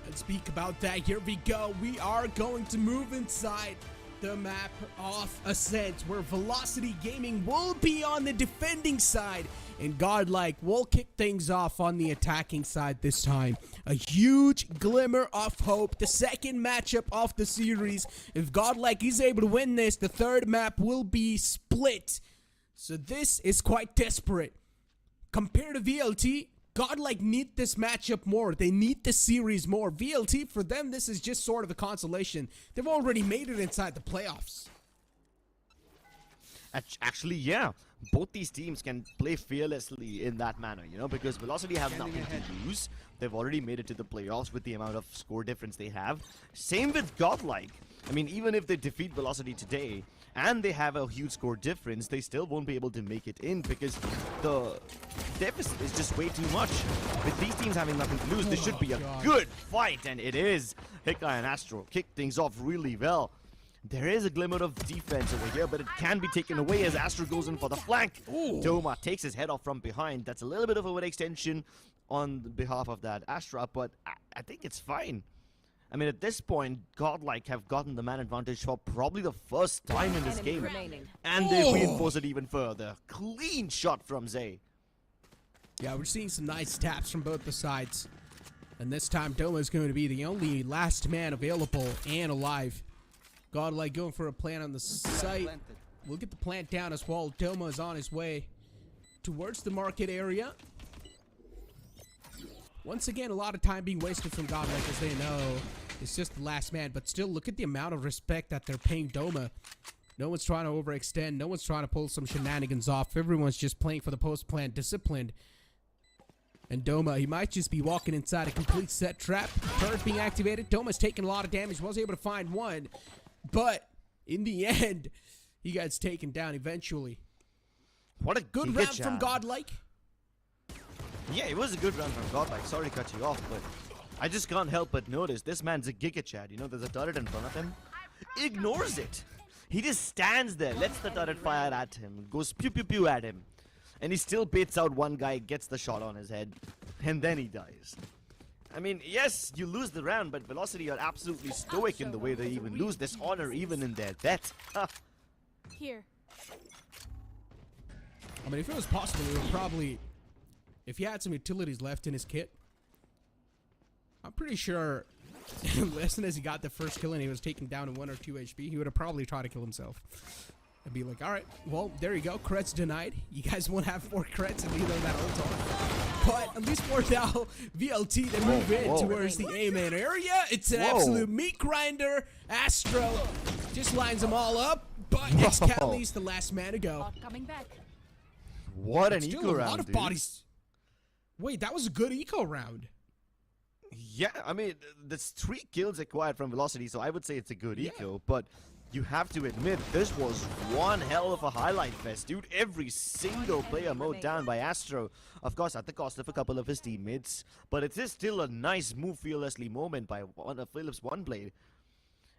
Let's speak about that. Here we go. We are going to move inside the map of Ascent, where Velocity Gaming will be on the defending side, and Godlike will kick things off on the attacking side this time. A huge glimmer of hope. The second matchup of the series. If Godlike is able to win this, the third map will be split. So this is quite desperate. Compared to VLT, Godlike need this matchup more. They need this series more. VLT, for them, this is just sort of a consolation. They've already made it inside the playoffs. Actually, yeah. Both these teams can play fearlessly in that manner, you know, because Velocity have nothing to lose. They've already made it to the playoffs with the amount of score difference they have. Same with Godlike. I mean, even if they defeat Velocity today, and they have a huge score difference, they still won't be able to make it in because the deficit is just way too much. With these teams having nothing to lose, this should be a good fight, and it is. Hika and Astro kick things off really well. There is a glimmer of defense over here, but it can be taken away as Astro goes in for the flank. Doma takes his head off from behind. That's a little bit of an extension on behalf of that Astra, but I think it's fine. I mean, at this point, Godlike have gotten the man advantage for probably the first time in this game. And they've reinforced it even further. Clean shot from Zay. Yeah, we're seeing some nice taps from both the sides. And this time, Doma is going to be the only last man available and alive. Godlike going for a plant on the site. We'll get the plant down as well. Doma is on his way towards the market area. Once again, a lot of time being wasted from Godlike as they know it's just the last man. But still, look at the amount of respect that they're paying Doma. No one's trying to overextend. No one's trying to pull some shenanigans off. Everyone's just playing for the post-plant, disciplined. And Doma, he might just be walking inside a complete set trap. Turret being activated. Doma's taking a lot of damage. Was able to find one. But in the end, he gets taken down eventually. What a good round from Godlike. Yeah, it was a good round from Godlike. Sorry to cut you off, but I just can't help but notice this man's a Giga Chad. You know, there's a turret in front of him. Ignores it. He just stands there, lets the turret fire at him, goes pew pew pew at him. And he still baits out one guy, gets the shot on his head, and then he dies. I mean, yes, you lose the round, but Velocity are absolutely stoic in the way they even lose this honor even in their death. Here. I mean, if it was possible, it would probably... If he had some utilities left in his kit, I'm pretty sure as soon as he got the first kill and he was taken down to 1 or 2 HP, he would have probably tried to kill himself. And be like, alright, well, there you go. Creds denied. You guys won't have 4 creds and either that ult on. But at least for now, VLT, they move in towards the A-man area. It's an absolute meat grinder. Astro just lines them all up. But Excali's the last man to go. Coming back. What an eco round, a lot of bodies. Wait, that was a good eco round. Yeah, I mean, there's 3 kills acquired from Velocity, so I would say it's a good eco, but you have to admit, this was one hell of a highlight fest, dude. Every single player mowed down by Astro, of course at the cost of a couple of his teammates, but it is still a nice move fearlessly moment by one of Phillips OneBlade.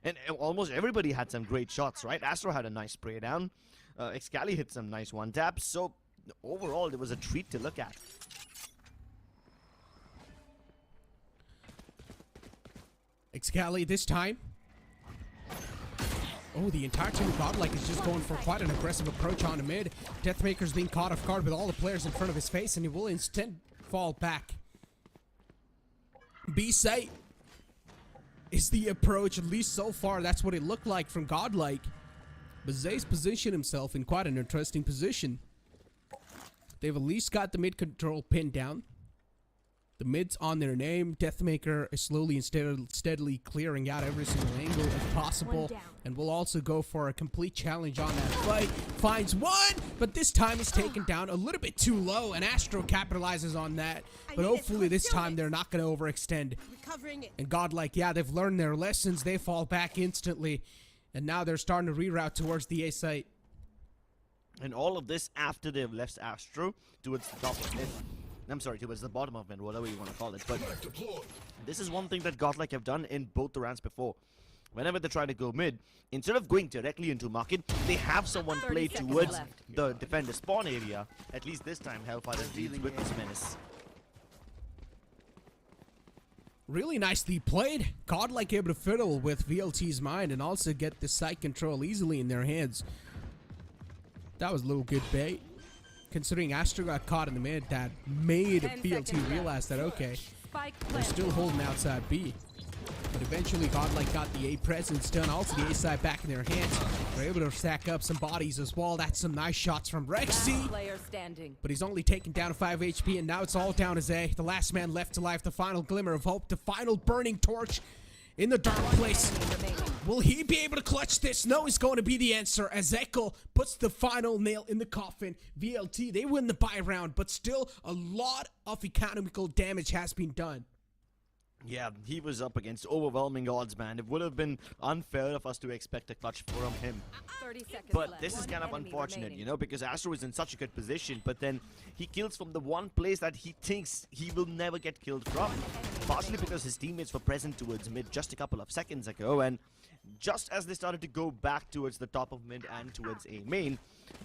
And almost everybody had some great shots, right? Astro had a nice spray down, Excali hit some nice one-taps, so overall it was a treat to look at. Excali this time. Oh, the entire team of Godlike is just going for quite an aggressive approach on the mid. Deathmaker's being caught off guard with all the players in front of his face, and he will instead fall back. B-site is the approach, at least so far. That's what it looked like from Godlike. But Zay's positioned himself in quite an interesting position. They've at least got the mid control pinned down. The mid's on their name. Deathmaker is slowly and steadily clearing out every single angle if possible. And will also go for a complete challenge on that fight. Finds one, but this time is taken down a little bit too low, and Astro capitalizes on that. But hopefully this time they're not going to overextend. And Godlike, yeah, they've learned their lessons. They fall back instantly. And now they're starting to reroute towards the A site. And all of this after they've left Astro towards the top of mid. I'm sorry, towards the bottom of mid, whatever you want to call it. But this is one thing that Godlike have done in both the rounds before. Whenever they try to go mid, instead of going directly into market, they have someone play towards the defender spawn area. At least this time, Hellfighter deals with this menace. Really nicely played. Godlike able to fiddle with VLT's mind and also get the site control easily in their hands. That was a little good bait. Considering Astor got caught in the mid, that made VLT realize that, okay, they're still holding outside B. But eventually Godlike got the A presence done, also the A side back in their hands. They're able to stack up some bodies as well. That's some nice shots from Rexy. But he's only taken down 5 HP, and now it's all down as A. The last man left to life, the final glimmer of hope, the final burning torch in the dark place. Will he be able to clutch this? No is going to be the answer as Echo puts the final nail in the coffin. VLT, they win the buy round, but still a lot of economical damage has been done. Yeah, he was up against overwhelming odds, man. It would have been unfair of us to expect a clutch from him. 30 seconds But left. this is kind of One enemy unfortunate, remaining. you know, because Astro is in such a good position, but then he kills from the one place that he thinks he will never get killed from. Partially because his teammates were present towards mid just a couple of seconds ago, and just as they started to go back towards the top of mid and towards A main,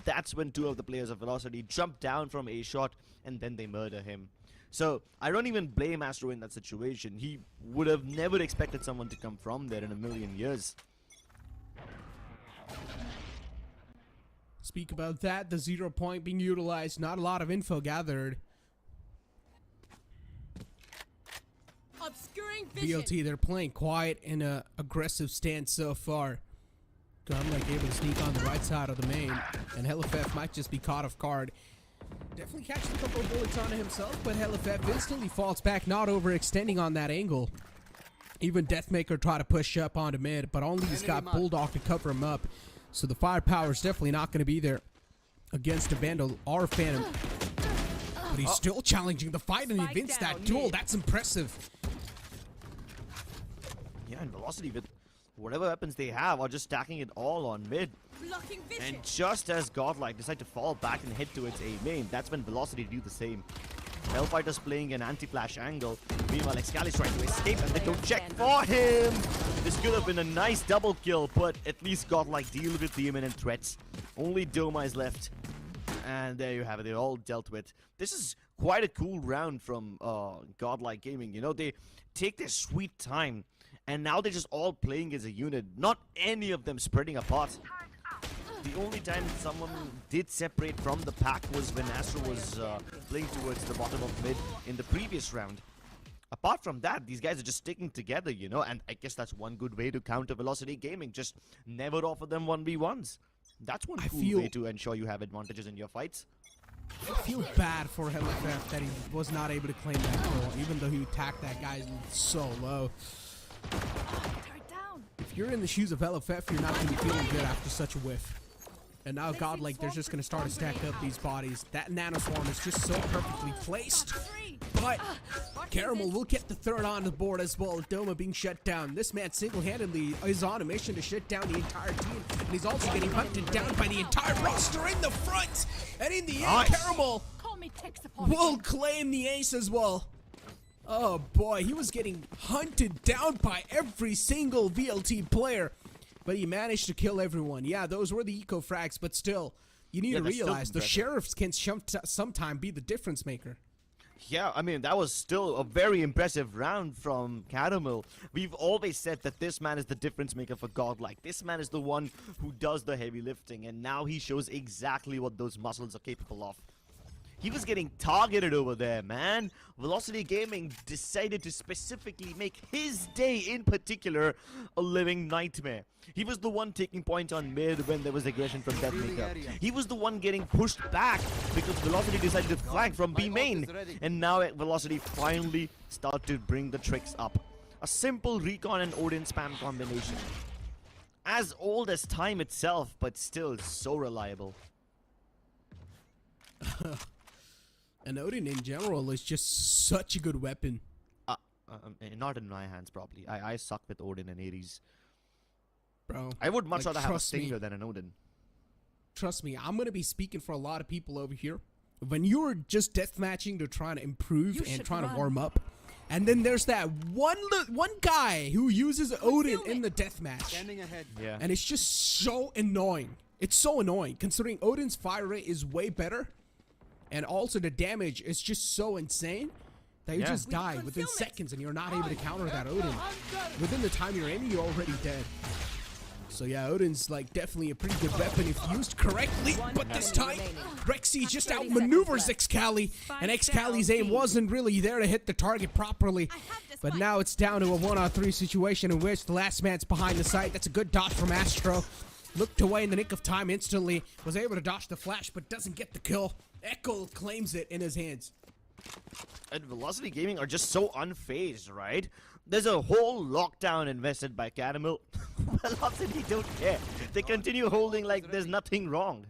that's when two of the players of Velocity jump down from A shot, and then they murder him. So, I don't even blame Astro in that situation. He would have never expected someone to come from there in a million years. Speak about that, the 0 point being utilized, not a lot of info gathered. Obscuring vision. VLT, they're playing quiet in a aggressive stance so far. Godlike able to sneak on the right side of the main, and HellFF might just be caught off guard. Definitely catching a couple of bullets on himself, but HellFF instantly falls back, not overextending on that angle. Even Deathmaker tried to push up onto mid, but only he's got Bulldog to cover him up. So the firepower is definitely not going to be there against a Vandal or Phantom. But he's still challenging the fight and he wins that duel. That's impressive. Yeah, and Velocity with whatever weapons they have are just stacking it all on mid. Blocking vision. And just as Godlike decide to fall back and head towards A main, that's when Velocity do the same. Hellfighter's playing an anti-flash angle. Meanwhile, Excali's trying to escape and they don't check for him! This could have been a nice double kill, but at least Godlike deal with the imminent threats. Only Doma is left. And there you have it, they're all dealt with. This is quite a cool round from Godlike Gaming. You know, they take their sweet time, and now they're just all playing as a unit. Not any of them spreading apart. The only time someone did separate from the pack was when Astro was playing towards the bottom of mid in the previous round. Apart from that, these guys are just sticking together, you know, and I guess that's one good way to counter Velocity Gaming. Just never offer them 1v1s. That's one cool way to ensure you have advantages in your fights. I feel bad for HellFF that he was not able to claim that kill, even though he attacked that guy so low. If you're in the shoes of HellFF, you're not going to be feeling good after such a whiff. And now Godlike, they're just going to start to stack up these bodies. That nanoswarm is just so perfectly placed. But Caramel will get the third on the board as well. Doma being shut down. This man single-handedly is on a mission to shut down the entire team. And he's also getting hunted down by the entire roster in the front. And in the end, Caramel will claim the ace as well. Oh boy, he was getting hunted down by every single VLT player. But he managed to kill everyone. Yeah, those were the eco frags, but still, you need to realize the sheriffs can sometime be the difference maker. Yeah, I mean, that was still a very impressive round from Caramel. We've always said that this man is the difference maker for Godlike. This man is the one who does the heavy lifting, and now he shows exactly what those muscles are capable of. He was getting targeted over there, man. Velocity Gaming decided to specifically make his day in particular a living nightmare. He was the one taking point on mid when there was aggression from Deathmaker. He was the one getting pushed back because Velocity decided to flank from B main. And now Velocity finally started to bring the tricks up. A simple recon and Odin spam combination. As old as time itself, but still so reliable. And Odin in general is just such a good weapon. Not in my hands, probably. I suck with Odin and Ares. Bro, I would much like, rather have a trust me. Stinger than an Odin. Trust me, I'm gonna be speaking for a lot of people over here. When you're just deathmatching to try to improve and trying to warm up, and then there's that one guy who uses Odin in the deathmatch, Yeah. and it's just so annoying. It's so annoying considering Odin's fire rate is way better, and also the damage is just so insane that you Yeah. just die within seconds, and you're not able to counter that Odin. Within the time you're in, you're already dead. So yeah, Odin's like definitely a pretty good weapon if used correctly, but this time Rexy just outmaneuvers Excali, and Excali's aim wasn't really there to hit the target properly. But now it's down to a 1-on-3 situation in which the last man's behind the site. That's a good dodge from Astro. Looked away in the nick of time instantly, was able to dodge the flash, but doesn't get the kill. Echo claims it in his hands. And Velocity Gaming are just so unfazed, right? There's a whole lockdown invested by Caramel. Velocity don't care. They continue holding like there's nothing wrong.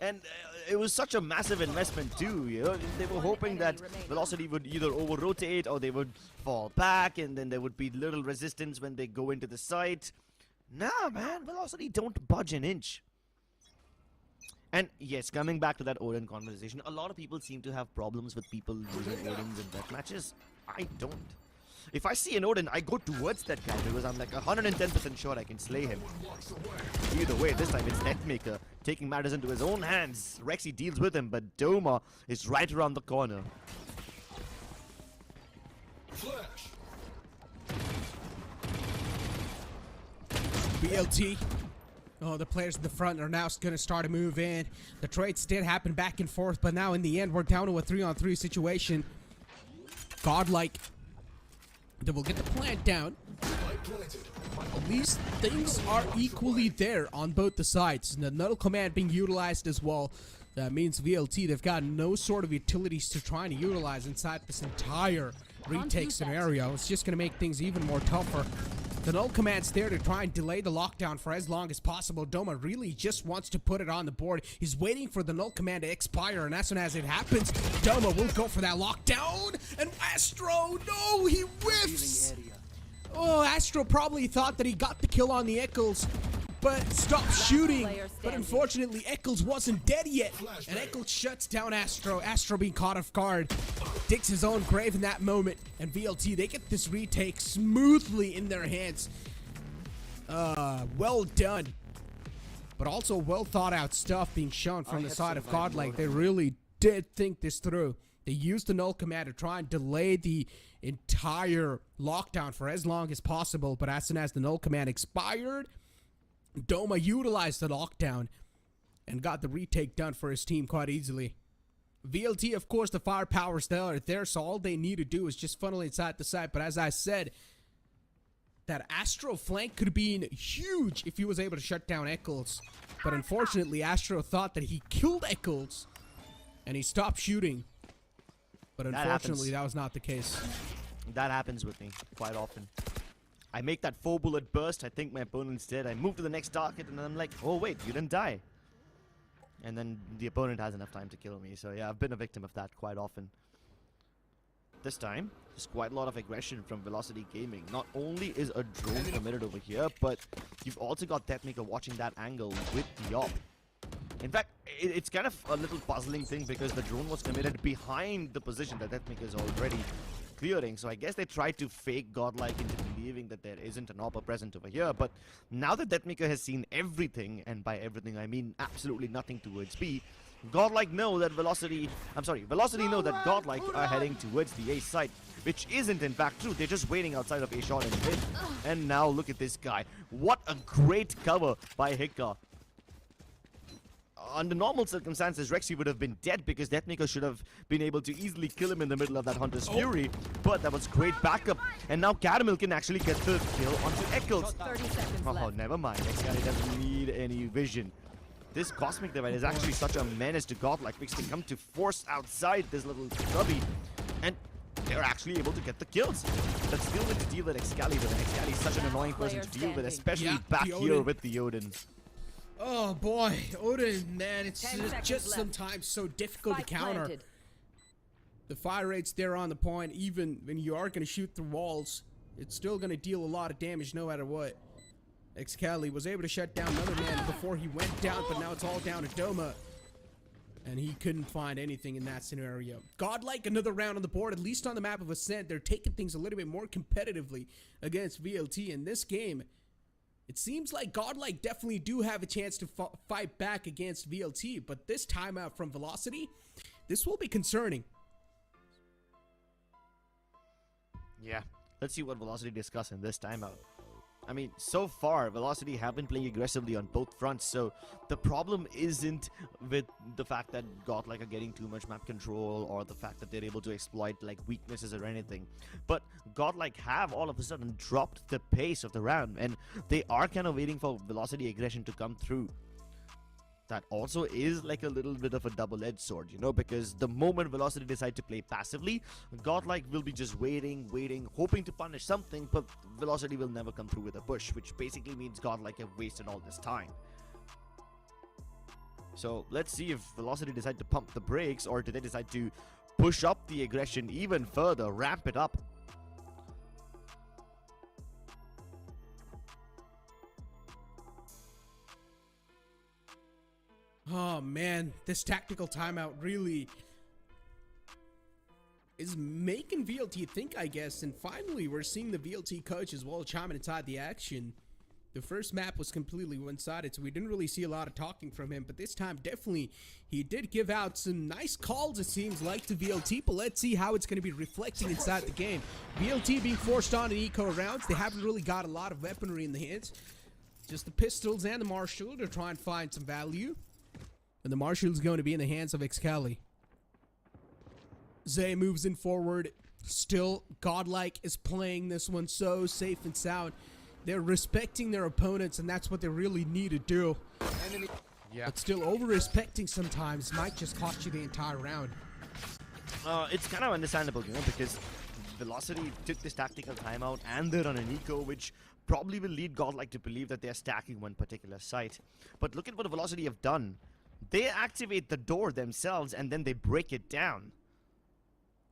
And it was such a massive investment too, you know? They were hoping that Velocity would either over-rotate or they would fall back, and then there would be little resistance when they go into the site. Nah, man, Velocity don't budge an inch. And yes, coming back to that Odin conversation, a lot of people seem to have problems with people using Odins in death matches. I don't. If I see an Odin, I go towards that guy because I'm like 110% sure I can slay him. Either way, this time it's Deathmaker taking matters into his own hands. Rexy deals with him, but Doma is right around the corner. BLT. Oh, the players in the front are now going to start to move in. The trades did happen back and forth, but now in the end, we're down to a 3-on-3 situation. Godlike. They will get the plant down. At least things are equally there on both the sides. And the Nuddle command being utilized as well. That means VLT, they've got no sort of utilities to try and utilize inside this entire retake scenario. It's just going to make things even more tougher. The null command's there to try and delay the lockdown for as long as possible. Doma really just wants to put it on the board. He's waiting for the null command to expire, and as soon as it happens, Doma will go for that lockdown. And Astro, no, he whiffs. Oh, Astro probably thought that he got the kill on the Eccles, but stopped shooting. But unfortunately, Eccles wasn't dead yet, and Eccles shuts down Astro. Astro being caught off guard, digs his own grave in that moment, and VLT, they get this retake smoothly in their hands. Well done, but also well thought out stuff being shown from the side of Godlike. They really did think this through. They used the null command to try and delay the entire lockdown for as long as possible, but as soon as the null command expired, Doma utilized the lockdown and got the retake done for his team quite easily. VLT, of course, the firepower's there, so all they need to do is just funnel inside the site. But as I said, that Astro flank could have been huge if he was able to shut down Eccles. But unfortunately, Astro thought that he killed Eccles, and he stopped shooting. But unfortunately, that was not the case. That happens with me quite often. I make that 4-bullet burst, I think my opponent's dead, I move to the next target, and then I'm like, oh wait, you didn't die. And then the opponent has enough time to kill me, so yeah, I've been a victim of that quite often. This time, there's quite a lot of aggression from Velocity Gaming. Not only is a drone committed over here, but you've also got Deathmaker watching that angle with the op. In fact, it's kind of a little puzzling thing because the drone was committed behind the position that Deathmaker is already clearing, so I guess they tried to fake Godlike into believing that there isn't an AWP present over here, but now that Deathmaker has seen everything, and by everything I mean absolutely nothing towards B, Godlike know that Velocity know that Godlike are heading towards the A site, which isn't in fact true. They're just waiting outside of A shot and mid. And now look at this guy. What a great cover by Hika. under normal circumstances, Rexy would have been dead because Deathmaker should have been able to easily kill him in the middle of that Hunter's Fury. But that was great backup. And now Caramel can actually get the kill onto Eccles. 30 seconds Oh, left. never mind. Excalibur doesn't need any vision. This Cosmic Divide is actually such a menace to Godlike because they come to force outside this little stubby. And they're actually able to get the kills. But still with to deal with Excalibur. And Excalibur is such an annoying person to deal with, especially Yeah, back the here Odin. with the Odin. Oh boy, Odin, man, it's 10 seconds just left. sometimes so difficult Spike to counter. planted. The fire rate's there on the point, even when you are going to shoot through walls. It's still going to deal a lot of damage no matter what. Excalibur was able to shut down another man before he went down, but now it's all down to Doma. And he couldn't find anything in that scenario. Godlike, another round on the board, at least on the map of Ascent. They're taking things a little bit more competitively against VLT in this game. It seems like Godlike definitely do have a chance to fight back against VLT, but this timeout from Velocity, this will be concerning. Yeah, let's see what Velocity discuss in this timeout. I mean, so far, Velocity have been playing aggressively on both fronts, so the problem isn't with the fact that Godlike are getting too much map control or the fact that they're able to exploit like weaknesses or anything. But Godlike have all of a sudden dropped the pace of the round, and they are kind of waiting for Velocity aggression to come through. That also is like a little bit of a double-edged sword, you know, because the moment Velocity decide to play passively, Godlike will be just waiting, hoping to punish something, but Velocity will never come through with a push, which basically means Godlike have wasted all this time. So let's see if Velocity decide to pump the brakes, or do they decide to push up the aggression even further, ramp it up. Oh man, this tactical timeout really is making VLT think, I guess, and finally we're seeing the VLT coach as well chiming inside the action. The first map was completely one-sided, so we didn't really see a lot of talking from him, but this time definitely he did give out some nice calls, it seems like, to VLT, but let's see how it's going to be reflecting inside the game. VLT being forced on in eco rounds, they haven't really got a lot of weaponry in the hands, just the pistols and the Marshall to try and find some value. And the Marshall's going to be in the hands of Excalibur. Zay moves in forward. Still, Godlike is playing this one so safe and sound. They're respecting their opponents, and that's what they really need to do. Yeah. But still, over-respecting sometimes might just cost you the entire round. It's kind of understandable, you know, because Velocity took this tactical timeout and they're on an eco, which probably will lead Godlike to believe that they're stacking one particular site. But look at what Velocity have done. They activate the door themselves and then they break it down.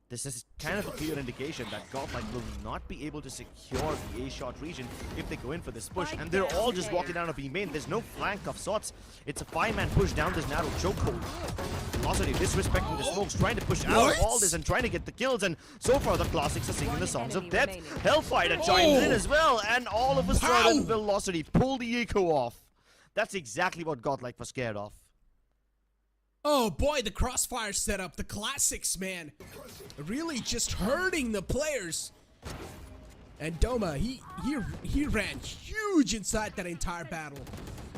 This is kind of a clear indication that Godlike will not be able to secure the A-shot region if they go in for this push. And they're all just walking down a B main. There's no flank of sorts. It's a 5-man push down this narrow chokehold. Velocity disrespecting the smokes, trying to push out all this and trying to get the kills. And so far the Classics are singing the songs of death. Hellfighter chimes in as well. And all of a sudden Velocity pull the eco off. That's exactly what Godlike was scared of. Oh boy, the crossfire setup, the Classics, man. Really just hurting the players. And Doma, he ran huge inside that entire battle.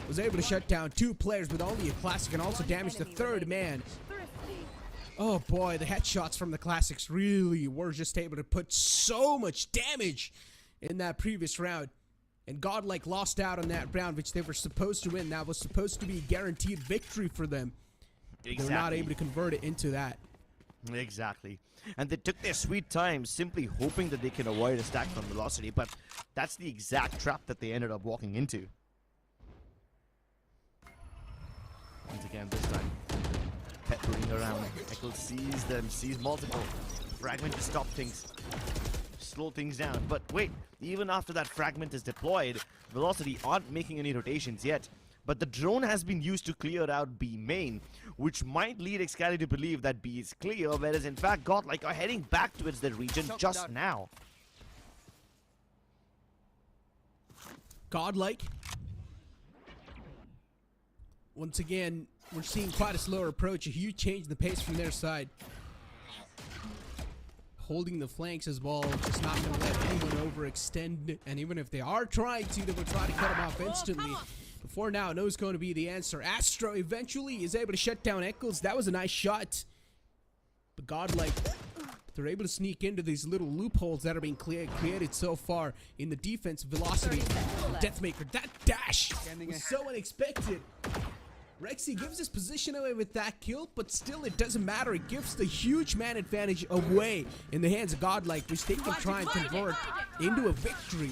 Was able to shut down 2 players with only a Classic and also damage the 3rd man. Oh boy, the headshots from the Classics really were just able to put so much damage in that previous round. And Godlike lost out on that round, which they were supposed to win. That was supposed to be a guaranteed victory for them. Exactly. They're not able to convert it into that. Exactly. And they took their sweet time simply hoping that they can avoid a stack from Velocity, but that's the exact trap that they ended up walking into. Once again, this time, peppering around. Eccles sees them, sees multiple. Fragment to stop things, slow things down. But wait, even after that fragment is deployed, Velocity aren't making any rotations yet. But the drone has been used to clear out B main, which might lead Excalibur to believe that B is clear, whereas in fact Godlike are heading back towards the region just now. Godlike. Once again, we're seeing quite a slower approach, a huge change in the pace from their side. Holding the flanks as well, just not going to let anyone overextend. And even if they are trying to, they will try to cut them off instantly. For now, no is going to be the answer. Astro eventually is able to shut down Eccles. That was a nice shot. But Godlike, they're able to sneak into these little loopholes that are being created so far in the defense. Velocity, Deathmaker, that dash was so unexpected. Rexy gives his position away with that kill, but still it doesn't matter. It gives the huge man advantage away in the hands of Godlike, which they can try and convert into a victory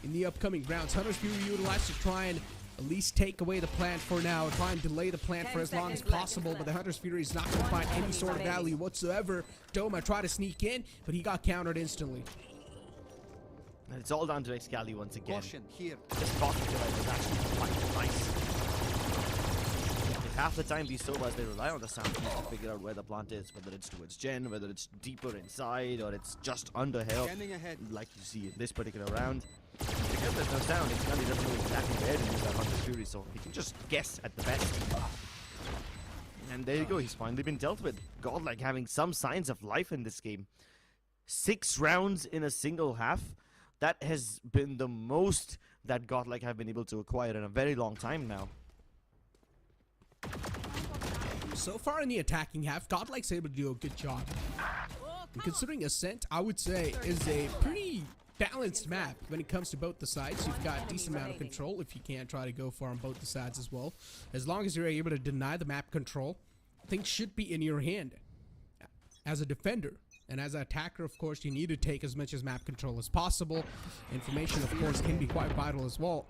in the upcoming rounds. Hunter's Fury utilized to try and at least take away the plant for now, try and delay the plant for as long as possible, but the Hunter's Fury is not going to find any sort of value whatsoever. Doma tried to sneak in, but he got countered instantly. And it's all down to Excali once again. Caution here. This talking to him is actually quite nice. Half the time these Sobas, they rely on the sound to figure out where the plant is, whether it's towards Gen, whether it's deeper inside, or it's just under hill, Scanning ahead. like you see in this particular round. Because there's no sound, Excali doesn't know exactly where to use that Hunter's Fury, so he can just guess at the best. And there you go, he's finally been dealt with. Godlike having some signs of life in this game. 6 rounds in a single half. That has been the most that Godlike have been able to acquire in a very long time now. So far in the attacking half, Godlike's able to do a good job. And considering Ascent, I would say, is a pretty balanced map when it comes to both the sides. You've got a decent amount of control if you can try to go for on both the sides as well. As long as you're able to deny the map control, things should be in your hand. As a defender and as an attacker, of course, you need to take as much as map control as possible. Information, of course, can be quite vital as well.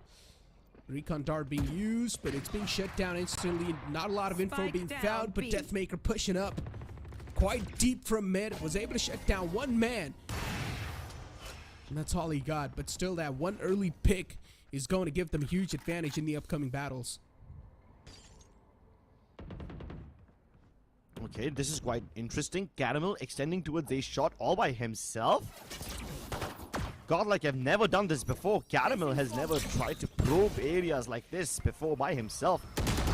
Recon dart being used, but it's being shut down instantly. Not a lot of info being found, but Deathmaker pushing up quite deep from mid. Was able to shut down one man. And that's all he got. But still, that one early pick is going to give them a huge advantage in the upcoming battles. Okay, this is quite interesting. Caramel extending towards a shot all by himself. Godlike have never done this before. Caramel has never tried to probe areas like this before by himself.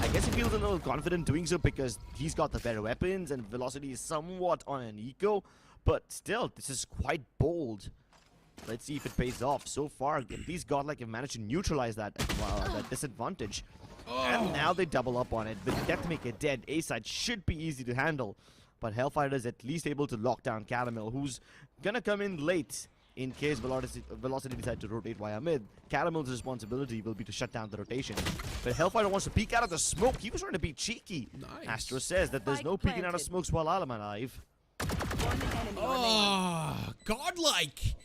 I guess he feels a little confident doing so because he's got the better weapons and velocity is somewhat on an eco. But still, this is quite bold. Let's see if it pays off. So far, at least Godlike have managed to neutralize that disadvantage. And now they double up on it. With Deathmaker dead, A-side should be easy to handle. But Hellfighter is at least able to lock down Caramel, who's gonna come in late. In case Velocity decide to rotate via mid, Caramel's responsibility will be to shut down the rotation. But Hellfighter wants to peek out of the smoke. He was trying to be cheeky. Nice. Astro says that there's no peeking out of smokes while I'm alive. Oh, Godlike!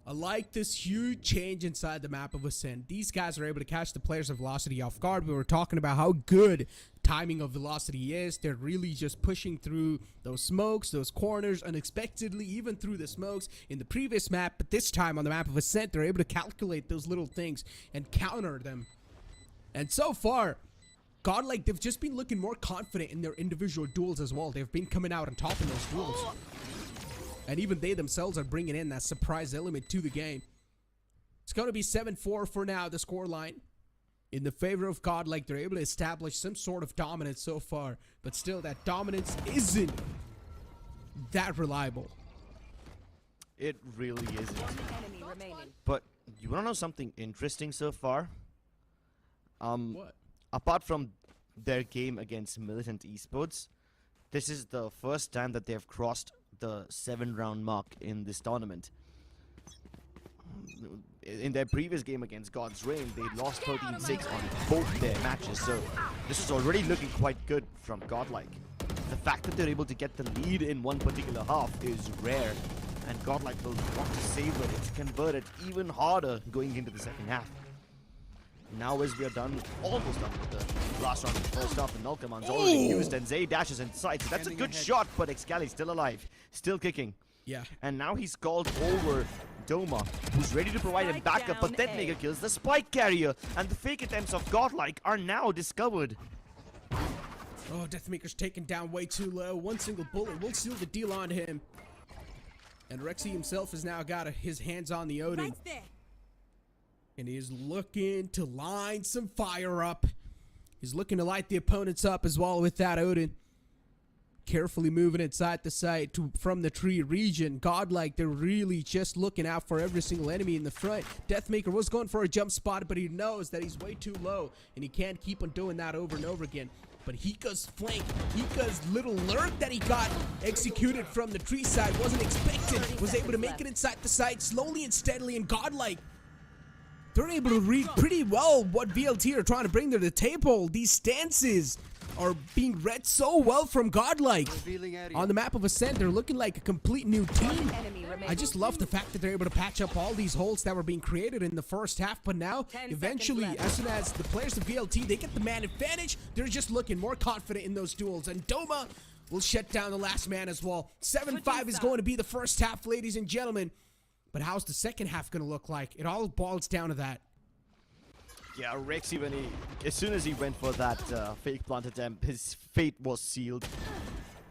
I like this huge change inside the map of Ascent. These guys are able to catch the players of Velocity off guard. We were talking about how good timing of Velocity is. They're really just pushing through those smokes, those corners, unexpectedly, even through the smokes in the previous map. But this time on the map of Ascent, they're able to calculate those little things and counter them. And so far, Godlike, they've just been looking more confident in their individual duels as well. They've been coming out on top in those duels. And even they themselves are bringing in that surprise element to the game. It's going to be 7-4 for now, the scoreline. In the favor of Godlike, they're able to establish some sort of dominance so far. But still, that dominance isn't that reliable. It really isn't. But you want to know something interesting so far? What? Apart from their game against MLT Esports, this is the first time that they've crossed the 7-round mark in this tournament. In their previous game against God's Reign, they lost 13-6 on both their matches, so this is already looking quite good from Godlike. The fact that they're able to get the lead in one particular half is rare, and Godlike will want to savor it, convert it even harder going into the second half. Now as we are done, almost done with the last round of the first half, the null command's already used and Zay dashes inside, so that's a good shot, but Excali's still alive, still kicking. Yeah. And now he's called over Doma, who's ready to provide him backup, but Deathmaker kills the spike carrier, and the fake attempts of Godlike are now discovered. Oh, Deathmaker's taken down way too low. One single bullet will seal the deal on him. And Rexy himself has now got his hands on the Odin. And he is looking to line some fire up. He's looking to light the opponents up as well with that Odin. carefully moving inside the site from the tree region. Godlike, they're really just looking out for every single enemy in the front. Deathmaker was going for a jump spot, but he knows that he's way too low, and he can't keep on doing that over and over again. But Hika's flank, Hika's little lurk that he got executed from the tree side wasn't expected. Was able to make it inside the site slowly and steadily, and Godlike, they're able to read pretty well what VLT are trying to bring to the table. These stances are being read so well from Godlike. On the map of Ascent, they're looking like a complete new team. I just love the fact that they're able to patch up all these holes that were being created in the first half, but now, eventually, as soon as the players of VLT, they get the man advantage, they're just looking more confident in those duels, and Doma will shut down the last man as well. 7-5 is going to be the first half, ladies and gentlemen. But how's the second half going to look like? It all boils down to that. Yeah, Rexy, as soon as he went for that fake plant attempt, his fate was sealed.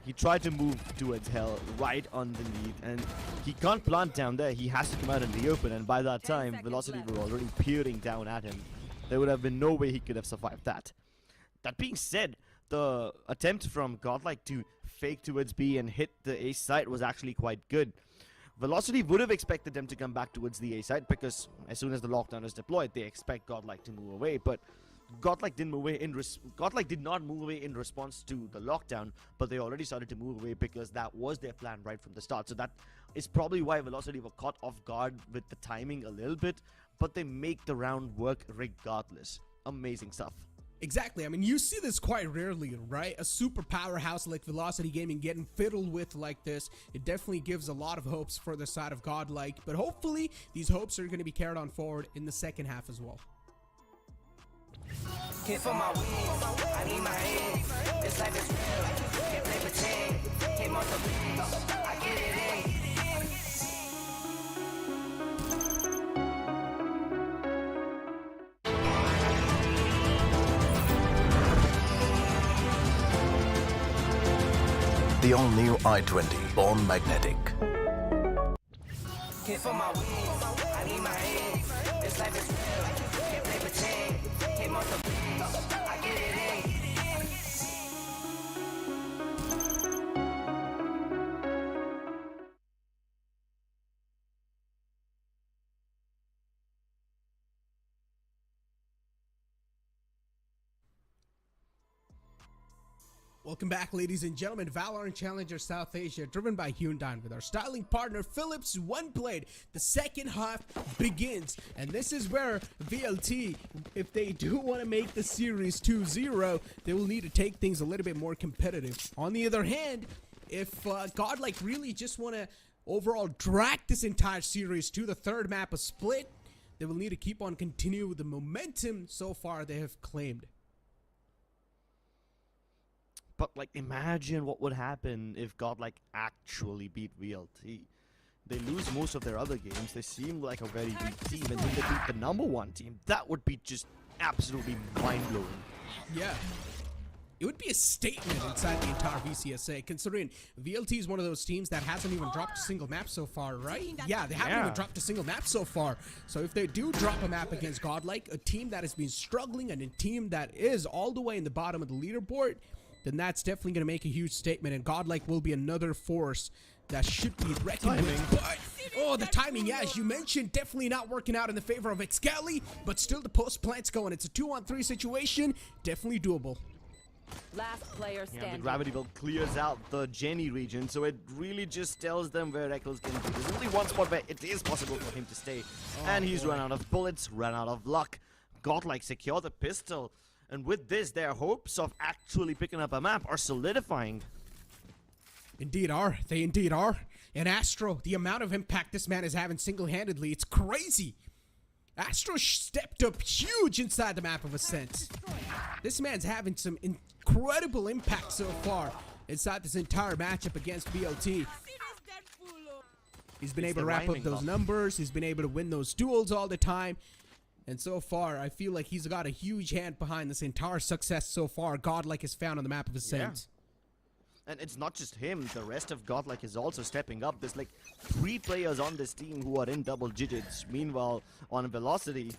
He tried to move towards hell right underneath, and he can't plant down there. He has to come out in the open, and by that time, Velocity were already peering down at him. There would have been no way he could have survived that. That being said, the attempt from Godlike to fake towards B and hit the A site was actually quite good. Velocity would have expected them to come back towards the A site, because as soon as the lockdown is deployed, they expect Godlike to move away. But Godlike didn't move away Godlike did not move away in response to the lockdown, but they already started to move away because that was their plan right from the start. So that is probably why Velocity were caught off guard with the timing a little bit, but they make the round work regardless. Amazing stuff. Exactly. I mean, you see this quite rarely, right? A super powerhouse like Velocity Gaming getting fiddled with like this. It definitely gives a lot of hopes for the side of Godlike, but hopefully these hopes are going to be carried on forward in the second half as well. Hit for my wins, I need my hands. This life is real, can't play pretend. Came off the bench, I get it in. The all-new i20, born magnetic. Hit for my wins, I need my hands. This life is real, can't play pretend. Came off the bench, I get it in. Welcome back, ladies and gentlemen. Valorant Challenger South Asia, driven by Hyundai with our styling partner Philips One Blade. The second half begins, and this is where VLT, if they do want to make the series 2-0, they will need to take things a little bit more competitive. On the other hand, if Godlike really just want to overall drag this entire series to the third map of Split, they will need to keep on continuing with the momentum so far they have claimed. But, like, imagine what would happen if Godlike actually beat VLT. They lose most of their other games. They seem like a very weak team, and then they beat the #1 team. That would be just absolutely mind-blowing. Yeah. It would be a statement inside the entire VCSA, considering VLT is one of those teams that hasn't even dropped a single map so far, right? Yeah, they haven't even dropped a single map so far. So if they do drop a map against Godlike, a team that has been struggling and a team that is all the way in the bottom of the leaderboard, then that's definitely going to make a huge statement, and Godlike will be another force that should be reckoned with. But, oh, the timing, yeah, as you mentioned, definitely not working out in the favor of Excali, but still the post plant's going. It's a 2-on-3 situation, definitely doable. Last player standing. Yeah, the gravity belt clears out the Jenny region, so it really just tells them where Eccles can be. There's only one spot where it is possible for him to stay, and he's run out of bullets, run out of luck. Godlike secure the pistol. And with this, their hopes of actually picking up a map are solidifying. Indeed are. They indeed are. And Astro, the amount of impact this man is having single-handedly, it's crazy. Astro stepped up huge inside the map of Ascent. This man's having some incredible impact so far inside this entire matchup against BLT. He's been able to wrap up those numbers. He's been able to win those duels all the time. And so far, I feel like he's got a huge hand behind this entire success so far Godlike has found on the map of Ascent. Yeah. And it's not just him, the rest of Godlike is also stepping up. There's like 3 players on this team who are in double digits. Meanwhile, on Velocity,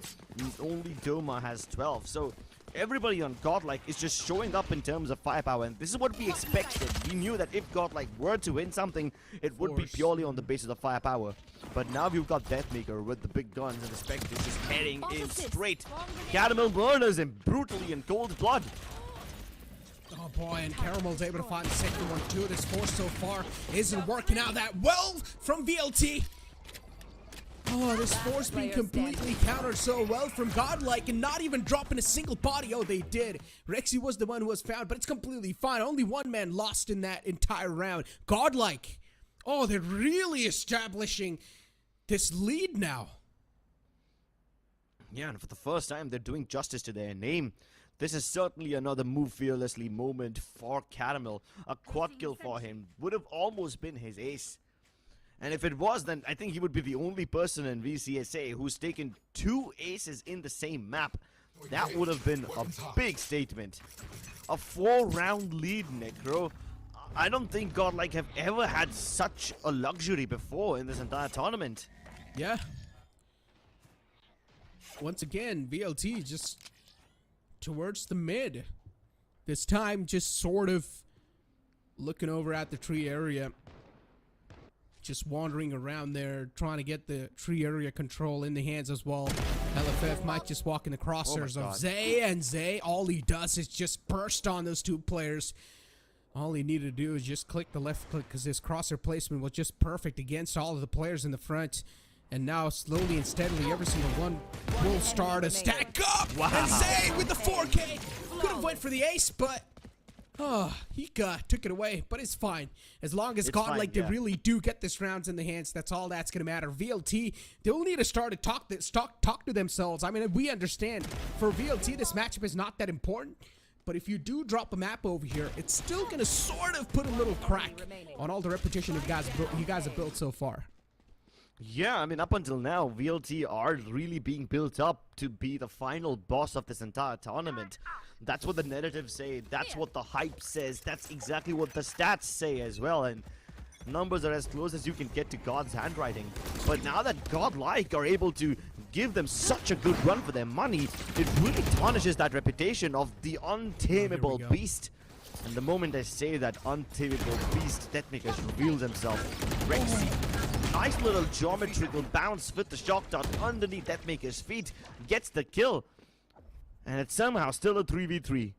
only Doma has 12. So everybody on Godlike is just showing up in terms of firepower, and this is what we expected. We knew that if Godlike were to win something, it would be purely on the basis of firepower. But now we've got Deathmaker with the big guns and the Spectres just heading in straight. Caramel murders him brutally in cold blood. Oh boy, and Caramel's able to find the second one too. This force so far isn't working out that well from VLT. Oh, this force being completely countered so well from Godlike and not even dropping a single body. Oh, they did. Rexy was the one who was found, but it's completely fine. Only one man lost in that entire round. Godlike. Oh, they're really establishing this lead now. Yeah, and for the first time, they're doing justice to their name. This is certainly another move fearlessly moment for Caramel. A quad kill for him would have almost been his ace. And if it was, then I think he would be the only person in VCSA who's taken 2 aces in the same map. That would have been a big statement. A 4-round lead, Necro. I don't think Godlike have ever had such a luxury before in this entire tournament. Yeah. Once again, VLT just towards the mid. This time just sort of looking over at the tree area. Just wandering around there, trying to get the tree area control in the hands as well. LFF might just walk in the crosshairs of Zay, and Zay, all he does is just burst on those 2 players. All he needed to do is just click the left click because his crosshair placement was just perfect against all of the players in the front. And now, slowly and steadily, every single one will start to stack up. Wow. And Zay with the 4K. Could have went for the ace, but he took it away. But it's fine. As long as Godlike, they really do get this rounds in the hands, that's all that's going to matter. VLT, they'll need to start to talk to themselves. I mean, we understand. For VLT, this matchup is not that important. But if you do drop a map over here, it's still going to sort of put a little crack on all the repetition you guys have built so far. Yeah, I mean, up until now, VLT are really being built up to be the final boss of this entire tournament. That's what the narratives say, that's what the hype says, that's exactly what the stats say as well, and numbers are as close as you can get to God's handwriting. But now that Godlike are able to give them such a good run for their money, it really tarnishes that reputation of the untamable beast. And the moment I say that untamable beast, Deathmaker reveals himself. Rexy, nice little geometrical bounce with the shock dart underneath Deathmaker's feet, gets the kill. And it's somehow still a 3v3.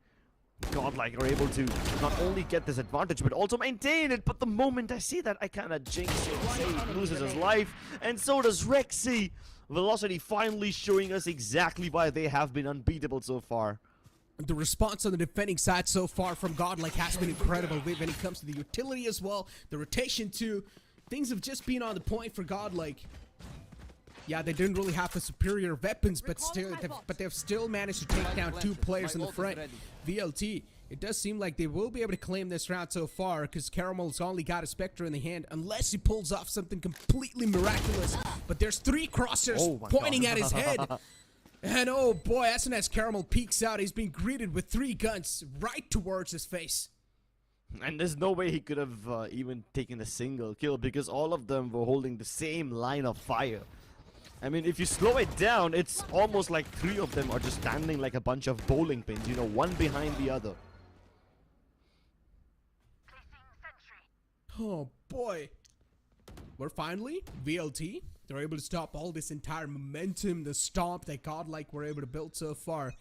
Godlike are able to not only get this advantage, but also maintain it. But the moment I see that, I kind of jinx it. Zay loses his life, and so does Rexy. Velocity finally showing us exactly why they have been unbeatable so far. The response on the defending side so far from Godlike has been incredible when it comes to the utility as well, the rotation too. Things have just been on the point for Godlike. Yeah, they didn't really have the superior weapons, but they've still managed to take down 2 players in the front. VLT, it does seem like they will be able to claim this round so far because Caramel's only got a Spectre in the hand unless he pulls off something completely miraculous. But there's 3 crosshairs pointing at his head. And oh boy, as Caramel peeks out, he's being greeted with 3 guns right towards his face. And there's no way he could have even taken a single kill because all of them were holding the same line of fire. I mean, if you slow it down, it's almost like 3 of them are just standing like a bunch of bowling pins, you know, one behind the other. Oh boy. We're finally, VLT, they're able to stop all this entire momentum, the stomp that Godlike were able to build so far.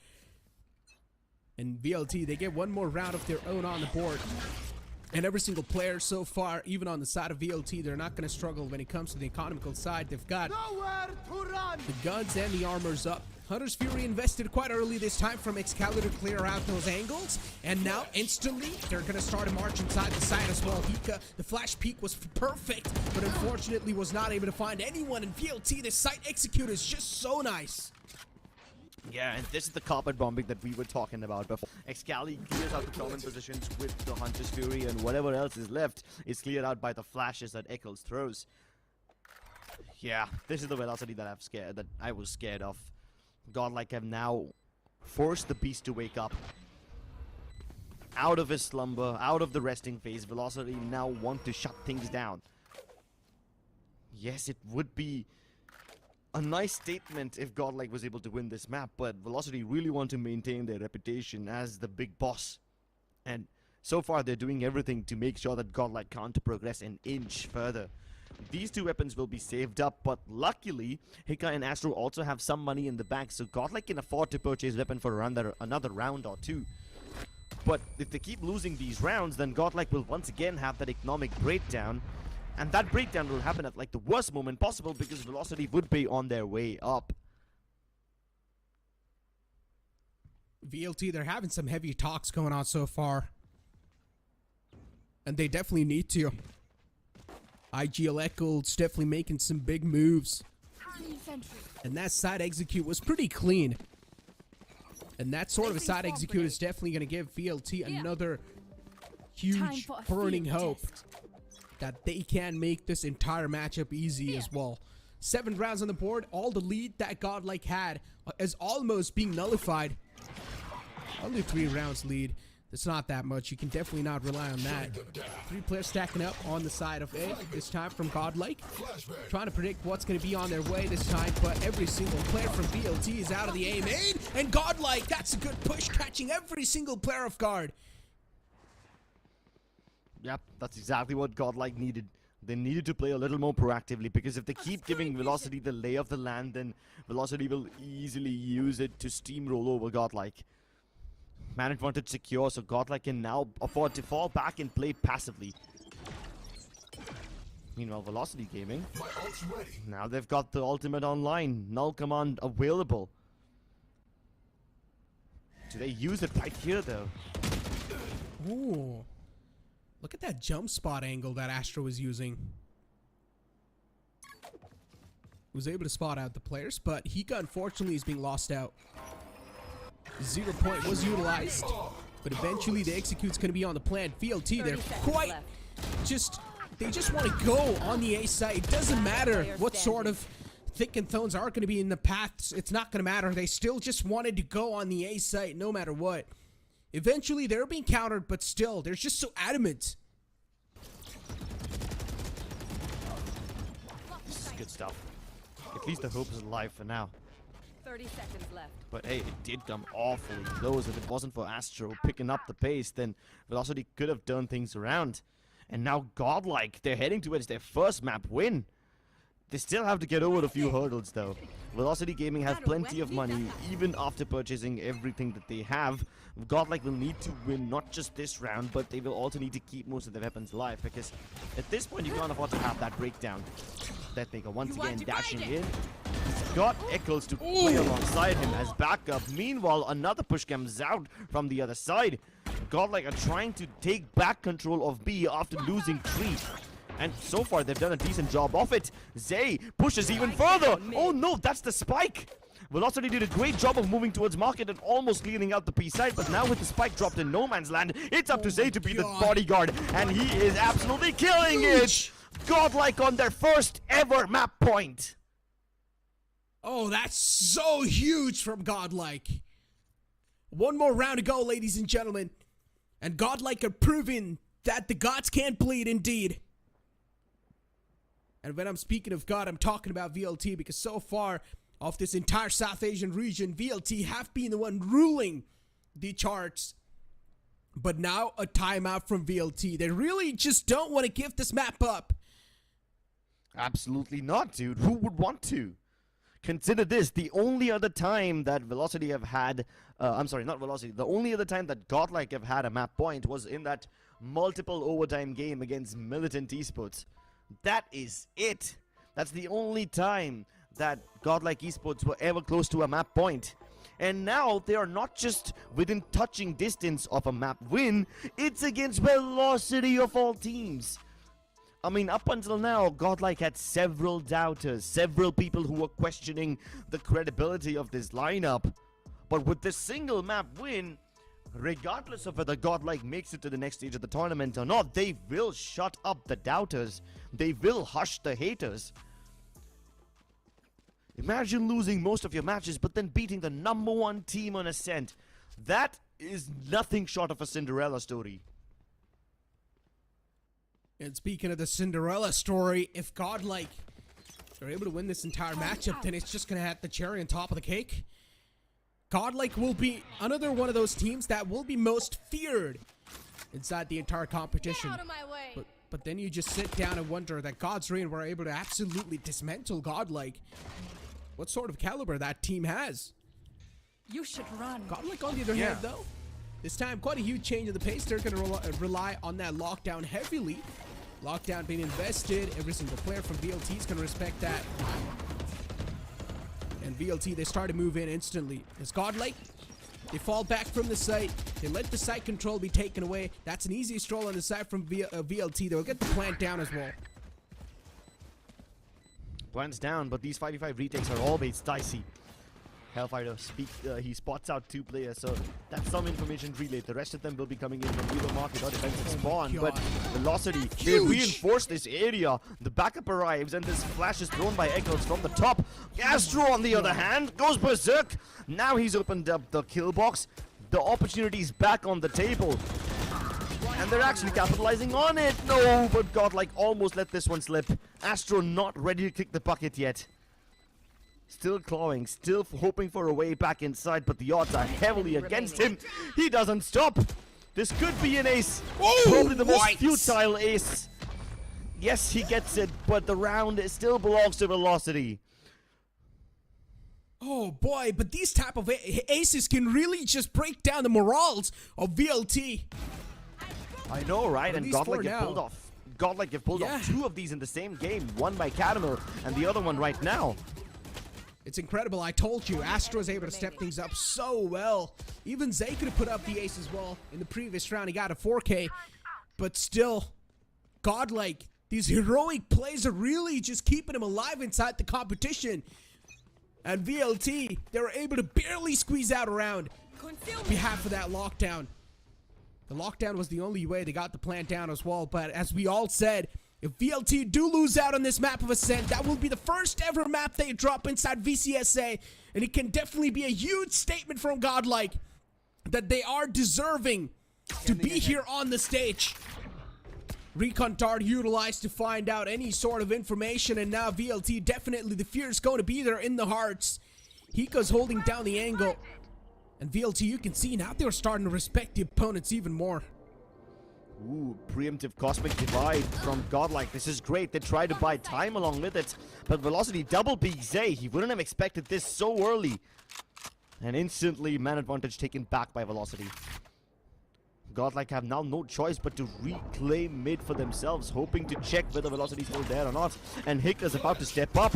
And VLT, they get one more round of their own on the board. And every single player so far, even on the side of VLT, they're not going to struggle when it comes to the economical side. They've got the guns and the armors up. Hunter's Fury invested quite early this time from Excalibur to clear out those angles. And now, instantly, they're going to start a march inside the side as well. Hika, the flash peek was perfect, but unfortunately was not able to find anyone. And VLT, the site execute is just so nice. Yeah, and this is the carpet bombing that we were talking about before. Excalibur clears out the common positions with the Hunter's Fury, and whatever else is left is cleared out by the flashes that Eccles throws. Yeah, this is the velocity that I was scared of. Godlike have now forced the beast to wake up. Out of his slumber, out of the resting phase, Velocity now want to shut things down. Yes, it would be a nice statement if Godlike was able to win this map, but Velocity really want to maintain their reputation as the big boss. And so far they're doing everything to make sure that Godlike can't progress an inch further. These two weapons will be saved up, but luckily Hika and Astro also have some money in the bank, so Godlike can afford to purchase weapon for another round or two. But if they keep losing these rounds, then Godlike will once again have that economic breakdown. And that breakdown will happen at like the worst moment possible because Velocity would be on their way up. VLT, they're having some heavy talks going on so far. And they definitely need to. IGL Echo's definitely making some big moves. And that side execute was pretty clean. And that sort of a side execute is definitely going to give VLT another huge burning hope that they can make this entire matchup easy as well. 7 rounds on the board. All the lead that Godlike had is almost being nullified. Only 3 rounds lead. It's not that much. You can definitely not rely on that. 3 players stacking up on the side of A this time from Godlike. Trying to predict what's going to be on their way this time, but every single player from VLT is out of the A main. And Godlike, that's a good push, catching every single player off guard. Yep, that's exactly what Godlike needed. They needed to play a little more proactively, because if they keep giving Velocity the lay of the land, then Velocity will easily use it to steamroll over Godlike. Man advantage secure, so Godlike can now afford to fall back and play passively. Meanwhile, Velocity Gaming, now they've got the ultimate online, null command available. Do they use it right here though? Ooh. Look at that jump spot angle that Astro was using. Was able to spot out the players, but Hika unfortunately is being lost out. 0 point was utilized, but eventually the execute's going to be on the plan. VLT, they're quite they just want to go on the A side. It doesn't matter what sort of thick and thorns are going to be in the paths. It's not going to matter. They still just wanted to go on the A side no matter what. Eventually, they're being countered, but still, they're just so adamant. This is good stuff. At least the hope is alive for now. 30 seconds left. But hey, it did come awfully close. If it wasn't for Astro picking up the pace, then Velocity could have turned things around. And now Godlike, they're heading towards their first map win. They still have to get over a few hurdles though. Velocity Gaming has plenty of money, even after purchasing everything that they have. Godlike will need to win not just this round, but they will also need to keep most of their weapons alive, because at this point you can't afford to have that breakdown. Deathmaker once again dashing in. He's got Eccles to play alongside him as backup. Meanwhile, another push comes out from the other side. Godlike are trying to take back control of B after losing 3. And so far, they've done a decent job of it. Zay pushes even further. Oh no, that's the spike. Velocity did a great job of moving towards market and almost cleaning out the P side, but now with the spike dropped in no man's land, it's up to Zay to be the bodyguard, and he is absolutely killing it. Godlike on their first ever map point. Oh, that's so huge from Godlike. 1 more round to go, ladies and gentlemen. And Godlike are proving that the gods can't bleed indeed. And when I'm speaking of God, I'm talking about VLT, because so far of this entire South Asian region, VLT have been the one ruling the charts. But now a timeout from VLT. They really just don't want to give this map up. Absolutely not, dude. Who would want to? Consider this, the only other time that Velocity have had, I'm sorry, not Velocity, the only other time that Godlike have had a map point was in that multiple overtime game against MLT Esports. That is it. That's the only time that Godlike Esports were ever close to a map point. And now they are not just within touching distance of a map win, it's against Velocity of all teams. I mean, up until now, Godlike had several doubters, several people who were questioning the credibility of this lineup. But with this single map win, regardless of whether Godlike makes it to the next stage of the tournament or not, they will shut up the doubters. They will hush the haters. Imagine losing most of your matches, but then beating the #1 team on Ascent. That is nothing short of a Cinderella story. And speaking of the Cinderella story, if Godlike they're able to win this entire matchup, then it's just going to have the cherry on top of the cake. Godlike will be another one of those teams that will be most feared inside the entire competition. Get out of my way. But then you just sit down and wonder that God's Reign were able to absolutely dismantle Godlike. What sort of caliber that team has. You should run. Godlike on the other hand though, this time quite a huge change in the pace. They're going to rely on that lockdown heavily. Lockdown being invested. Every single player from VLT is going to respect that. And VLT, they start to move in instantly. As Godlike, they fall back from the site. They let the site control be taken away. That's an easy stroll on the side from VLT. They'll get the plant down as well. Plants down, but these 5v5 retakes are always dicey. Hellfighter he spots out 2 players, so that's some information relayed. The rest of them will be coming in from either market or defensive spawn. But Velocity, they reinforce this area. The backup arrives, and this flash is thrown by Echoes from the top. Astro, on the other hand, goes berserk. Now he's opened up the kill box. The opportunity's back on the table. And they're actually capitalizing on it. No, but Godlike almost let this one slip. Astro not ready to kick the bucket yet. Still clawing, still hoping for a way back inside, but the odds are heavily against him. He doesn't stop. This could be an ace. Probably the most futile ace. Yes, he gets it, but the round still belongs to Velocity. Oh boy, but these type of aces can really just break down the morals of VLT. I know, right? And Godlike have pulled now. off. Godlike have pulled off 2 of these in the same game. One by Caramel and the other one right now. It's incredible. I told you, Astro is able to step things up so well. Even Zay could have put up the ace as well. In the previous round, he got a 4K. But still, Godlike, these heroic plays are really just keeping him alive inside the competition. And VLT, they were able to barely squeeze out a round on behalf of that lockdown. The lockdown was the only way they got the plant down as well. But as we all said, if VLT do lose out on this map of Ascent, that will be the first ever map they drop inside VCSA. And it can definitely be a huge statement from Godlike that they are deserving to be here on the stage. Recon Dart utilized to find out any sort of information, and now VLT, definitely the fear is going to be there in the hearts. Hika's holding down the angle. And VLT, you can see now they're starting to respect the opponents even more. Ooh, preemptive Cosmic Divide from Godlike. This is great. They try to buy time along with it. But Velocity double peak Zay. He wouldn't have expected this so early. And instantly, man advantage taken back by Velocity. Godlike have now no choice but to reclaim mid for themselves, hoping to check whether Velocity is still there or not. And Hika's about to step up.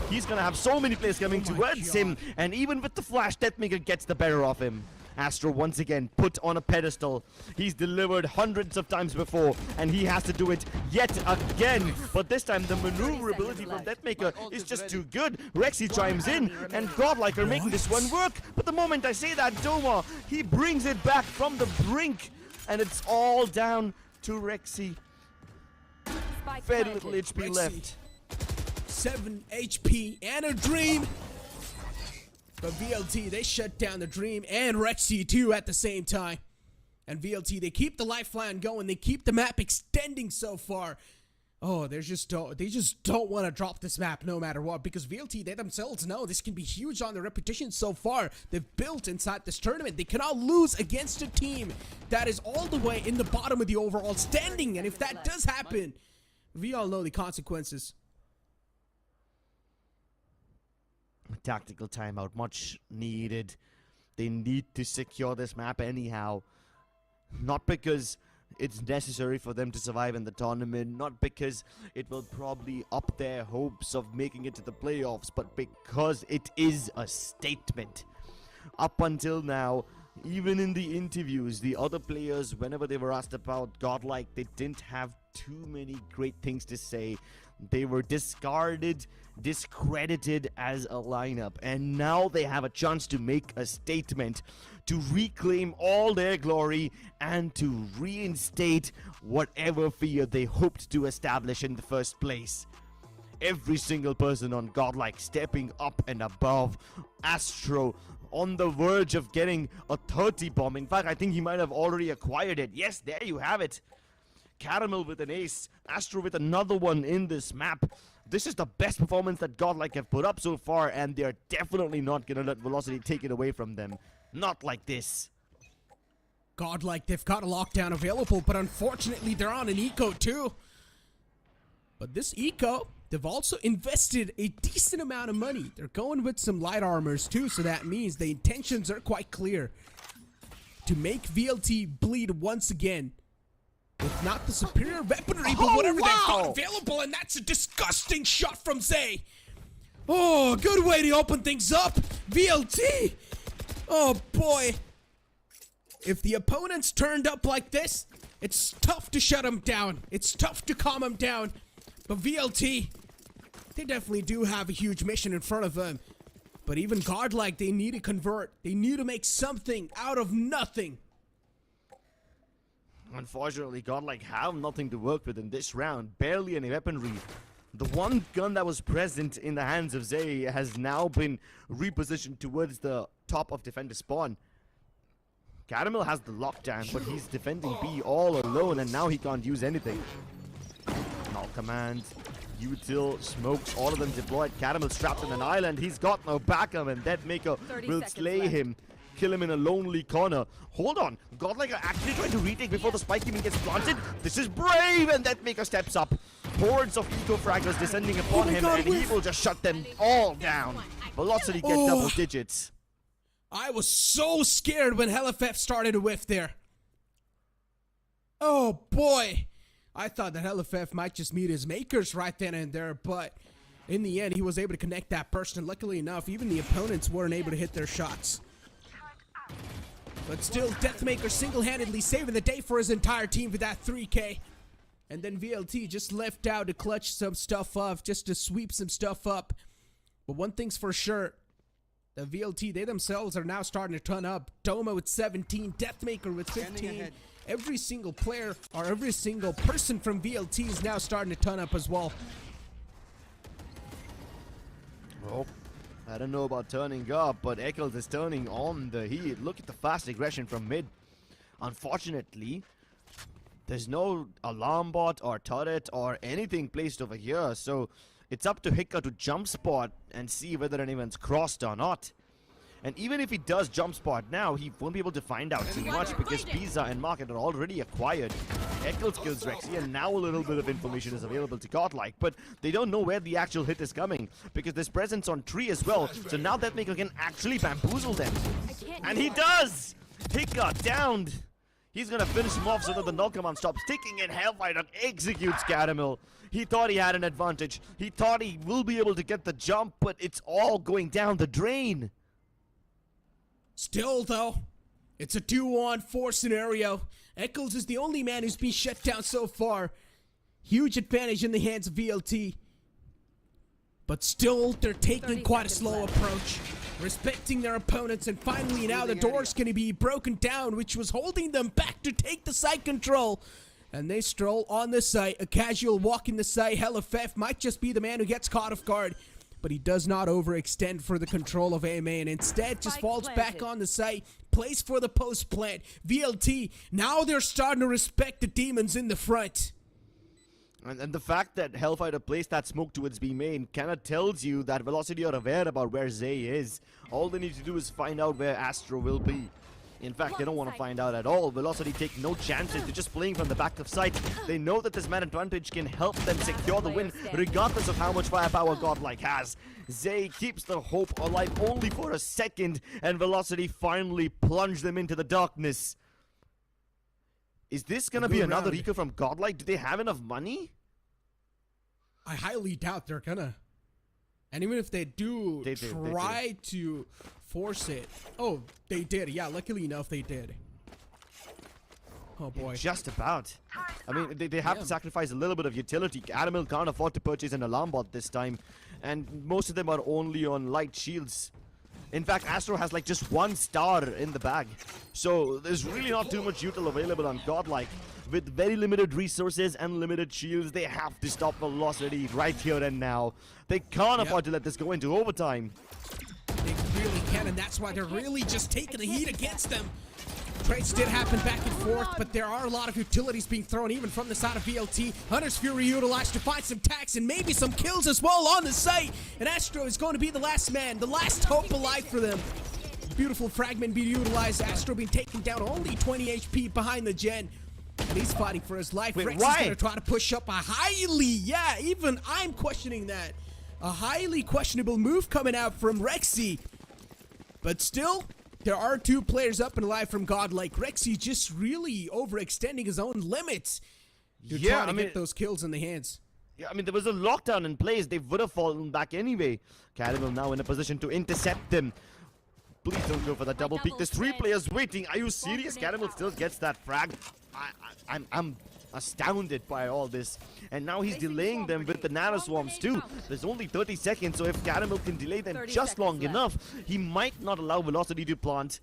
He's gonna have so many players coming towards him. And even with the flash, Deathmaker gets the better of him. Astro once again put on a pedestal. He's delivered hundreds of times before, and he has to do it yet again. But this time the maneuverability from Deathmaker is just too good. Rexy chimes in, and Godlike are making this one work. But the moment I say that, Doma, he brings it back from the brink, and it's all down to Rexy. Very little HP left. 7 HP and a dream. But VLT, they shut down the Dream and Rexy too at the same time. And VLT, they keep the lifeline going. They keep the map extending so far. Oh, they just don't want to drop this map no matter what. Because VLT, they themselves know this can be huge on their reputation so far. They've built inside this tournament. They cannot lose against a team that is all the way in the bottom of the overall standing. And if that does happen, we all know the consequences. Tactical timeout, much needed. They need to secure this map anyhow. Not because it's necessary for them to survive in the tournament, not because it will probably up their hopes of making it to the playoffs, but because it is a statement. Up until now, even in the interviews, the other players, whenever they were asked about Godlike, they didn't have too many great things to say. They were discarded, discredited as a lineup, and now they have a chance to make a statement, to reclaim all their glory, and to reinstate whatever fear they hoped to establish in the first place. Every single person on Godlike stepping up and above. Astro on the verge of getting a 30 bomb. In fact, I think he might have already acquired it. Yes, there you have it. Caramel with an ace, Astro with another one in this map. This is the best performance that Godlike have put up so far, and they're definitely not gonna let Velocity take it away from them. Not like this. Godlike, they've got a lockdown available, but unfortunately they're on an eco too. But this eco, they've also invested a decent amount of money. They're going with some light armors too, so that means the intentions are quite clear. To make VLT bleed once again. With not the superior weaponry, but whatever they've got available, and that's a disgusting shot from Zay. Oh, good way to open things up. VLT. Oh boy. If the opponent's turned up like this, it's tough to shut them down. It's tough to calm them down. But VLT, they definitely do have a huge mission in front of them. But even Godlike, they need to convert. They need to make something out of nothing. Unfortunately, Godlike have nothing to work with in this round. Barely any weaponry. The one gun that was present in the hands of Zay has now been repositioned towards the top of defender spawn. Caramel has the lockdown, but he's defending B all alone, and now he can't use anything. Null command. Util smokes, all of them deployed. Caramel trapped in an island. He's got no backup, and Deadmaker will slay him. Kill him in a lonely corner. Hold on. Godlike are actually trying to retake before the spike even gets planted. This is brave, and Deadmaker steps up. Hordes of eco-fraggers descending upon him, and he will just shut them all down. Velocity get double digits. I was so scared when HellFF started to whiff there. Oh boy. I thought that HellFF might just meet his makers right then and there, but in the end, he was able to connect that burst, and luckily enough, even the opponents weren't able to hit their shots. But still, Deathmaker single-handedly saving the day for his entire team with that 3K. And then VLT just left out to clutch some stuff up, just to sweep some stuff up. But one thing's for sure, the VLT, they themselves are now starting to turn up. Doma with 17, Deathmaker with 15. Every single player, or every single person from VLT is now starting to turn up as well. Oh. I don't know about turning up, but Eccles is turning on the heat. Look at the fast aggression from mid. Unfortunately, there's no alarm bot or turret or anything placed over here, so it's up to Hika to jump spot and see whether anyone's crossed or not. And even if he does jump spot now, he won't be able to find out too much because Pizza and Market are already acquired. Eccles kills Rexy, and now a little bit of information is available to Godlike, but they don't know where the actual hit is coming because there's presence on tree as well, so now Deathmaker can actually bamboozle them. And he does! Hika downed! He's gonna finish him off so that the null command stops ticking, and Hellfighter executes Caramel. He thought he had an advantage. He thought he will be able to get the jump, but it's all going down the drain. Still, though, it's a 2-on-4 scenario. Eccles is the only man who's been shut down so far. Huge advantage in the hands of VLT. But still, they're taking quite a slow approach, respecting their opponents, and finally now the door's going to be broken down, which was holding them back to take the site control. And they stroll on the site, a casual walk in the site. HellFF might just be the man who gets caught off guard, but he does not overextend for the control of AMA, and instead just falls back on the site, plays for the post plant. VLT, now they're starting to respect the demons in the front. And the fact that Hellfighter placed that smoke towards B main kinda tells you that Velocity are aware about where Zay is. All they need to do is find out where Astro will be. In fact, they don't want to find out at all. Velocity take no chances. They're just playing from the back of sight. They know that this man advantage can help them secure the win, regardless of how much firepower Godlike has. Zay keeps the hope alive only for a second, and Velocity finally plunge them into the darkness. Is this gonna be another eco from Godlike? Do they have enough money? I highly doubt they're gonna. And even if they do try to force it. Oh, they did. Yeah, luckily enough, they did. Oh boy. Just about. I mean, they have to sacrifice a little bit of utility. Caramel can't afford to purchase an alarm bot this time, and most of them are only on light shields. In fact, Astro has like just 1 star in the bag, so there's really not too much util available on Godlike. With very limited resources and limited shields, they have to stop Velocity right here and now. They can't afford to let this go into overtime. They really can, and that's why they're really just taking the heat against them. trades did happen back and forth, but there are a lot of utilities being thrown even from the side of VLT. Hunter's Fury utilized to find some tags and maybe some kills as well on the site. And Astro is going to be the last man, the last hope alive for them. Beautiful fragment being utilized. Astro being taken down, only 20 HP behind the gen. And he's fighting for his life. Wait, Rex why? is going to try to push up a even I'm questioning that. A highly questionable move coming out from Rexy. But still, there are two players up and alive from Godlike. Rexy just really overextending his own limits to try to get those kills in the hands. Yeah, I mean, there was a lockdown in place. They would have fallen back anyway. Caramel now in a position to intercept them. Please don't go for the double peek. There's 3 players waiting. Are you serious? Caramel still gets that frag. I'm astounded by all this. And now he's delaying them with the nano swarms too. There's only 30 seconds, so if Caramel can delay them just long enough, he might not allow Velocity to plant.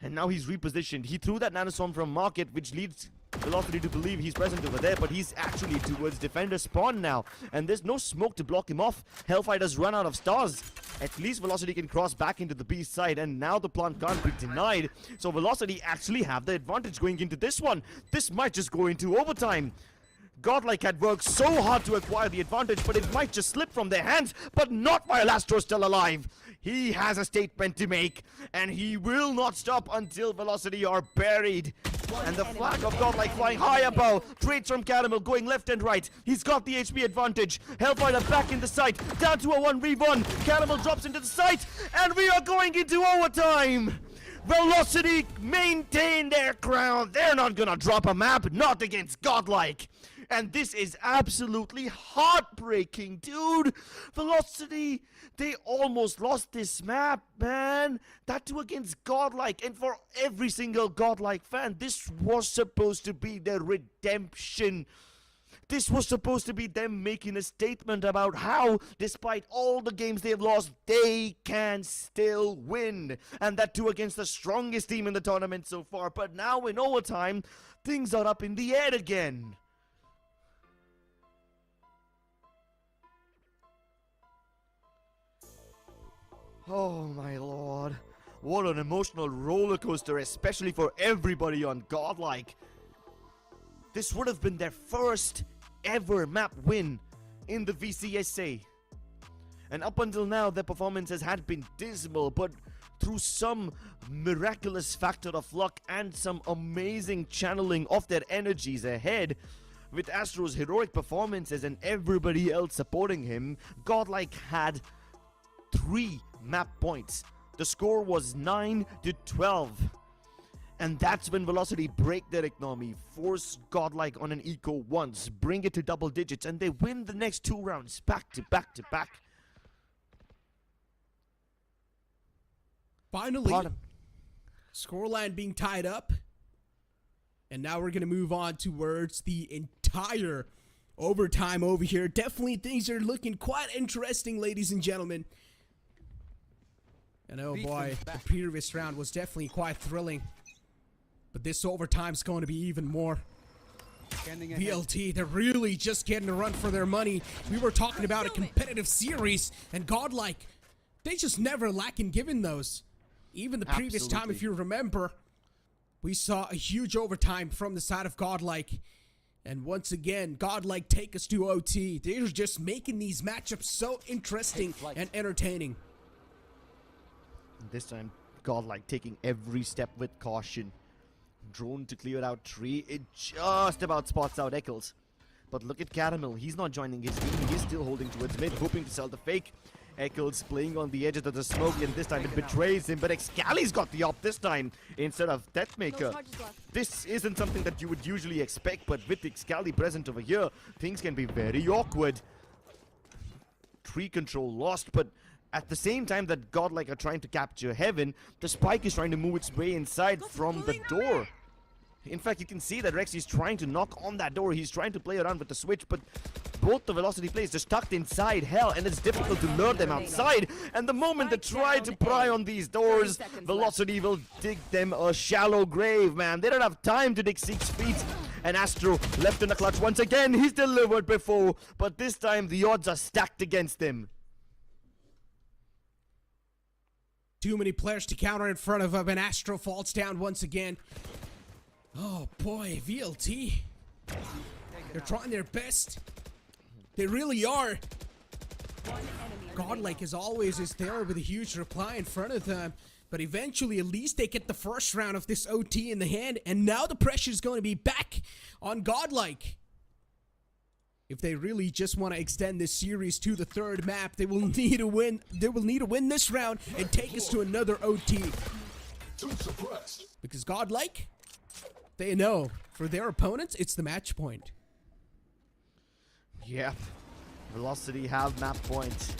And now he's repositioned. He threw that nano swarm from market, which leads Velocity to believe he's present over there, but he's actually towards defender spawn now. And there's no smoke to block him off. Hellfighter's run out of stars. At least Velocity can cross back into the B side, and now the plant can't be denied. So Velocity actually have the advantage going into this one. This might just go into overtime. Godlike had worked so hard to acquire the advantage, but it might just slip from their hands, but not while Astro's still alive. He has a statement to make, and he will not stop until Velocity are buried. And the flag of Godlike flying high above. Trades from Caramel going left and right. He's got the HP advantage. Hellfighter back in the site. Down to a 1v1. Caramel drops into the site. And we are going into overtime. Velocity maintain their ground. They're not gonna drop a map. Not against Godlike. And this is absolutely heartbreaking, dude. Velocity, they almost lost this map, man. That too against Godlike. And for every single Godlike fan, this was supposed to be their redemption. This was supposed to be them making a statement about how, despite all the games they've lost, they can still win. And that too against the strongest team in the tournament so far. But now in overtime, things are up in the air again. Oh my lord. What an emotional roller coaster, especially for everybody on Godlike. This would have been their first ever map win in the VCSA. And up until now, their performances had been dismal, but through some miraculous factor of luck and some amazing channeling of their energies ahead, with Astro's heroic performances and everybody else supporting him, Godlike had 3 map points. The score was 9-12. And that's when Velocity break their economy, force Godlike on an eco once, bring it to double digits, and they win the next 2 rounds back to back to back. Finally, scoreline being tied up. And now we're going to move on towards the entire overtime over here. Definitely things are looking quite interesting, ladies and gentlemen. And oh boy, the previous round was definitely quite thrilling. But this overtime's going to be even more. VLT, they're really just getting a run for their money. We were talking about a competitive series, and Godlike, they just never lack in giving those. Even the previous time, if you remember, we saw a huge overtime from the side of Godlike. And once again, Godlike take us to OT. They're just making these matchups so interesting and entertaining. This time, Godlike taking every step with caution. Drone to clear out tree. It just about spots out Eccles. But look at Caramel. He's not joining his team. He's still holding towards mid, hoping to sell the fake. Eccles playing on the edges of the smoke, and this time it betrays him. But Excali's got the op this time instead of Deathmaker. This isn't something that you would usually expect, but with Excali present over here, things can be very awkward. Tree control lost, but at the same time that Godlike are trying to capture Heaven, the Spike is trying to move its way inside from the door. In fact, you can see that Rex is trying to knock on that door. He's trying to play around with the switch, but both the Velocity players are stuck inside Hell, and it's difficult to lure them outside. And the moment they try to pry on these doors, Velocity will dig them a shallow grave, man. They don't have time to dig 6 feet. And Astro left in the clutch once again. He's delivered before, but this time the odds are stacked against him. Too many players to counter in front of him, and Astro falls down once again. Oh boy, VLT. They're trying their best. They really are. Godlike, as always, is there with a huge reply in front of them. But eventually, at least they get the first round of this OT in the hand. And now the pressure is going to be back on Godlike. If they really just want to extend this series to the third map, they will need to win. They will need to win this round and take us to another OT. Because Godlike, they know for their opponents, it's the match point. Yeah. Velocity have map point.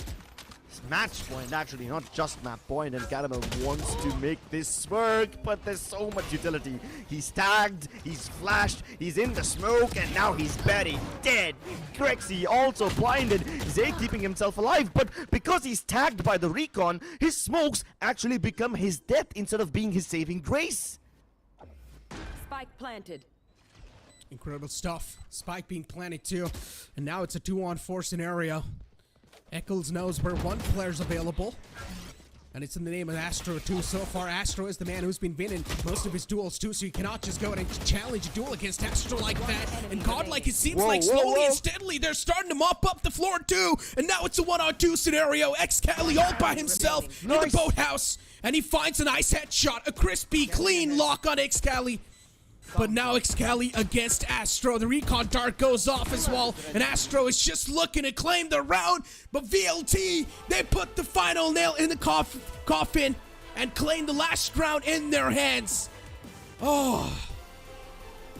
It's match point, actually, not just map point. And Caramel wants to make this work, but there's so much utility. He's tagged, he's flashed, he's in the smoke, and now he's buried, dead. Grexy also blinded. Zay keeping himself alive, but because he's tagged by the recon, his smokes actually become his death instead of being his saving grace. Spike planted. Incredible stuff. Spike being planted too. And now it's a 2-on-4 scenario. Eccles knows where one player's available. And it's in the name of Astro too. So far, Astro is the man who's been winning most of his duels too. So you cannot just go and challenge a duel against Astro like that. And Godlike, it seems like slowly and steadily they're starting to mop up the floor too. And now it's a 1-on-2 scenario. Excali all by himself in the boathouse. And he finds a nice headshot. A crispy, clean lock on Excali. But now Excali against Astro. The recon dart goes off as well. And Astro is just looking to claim the round. But VLT, they put the final nail in the coffin and claim the last round in their hands. Oh.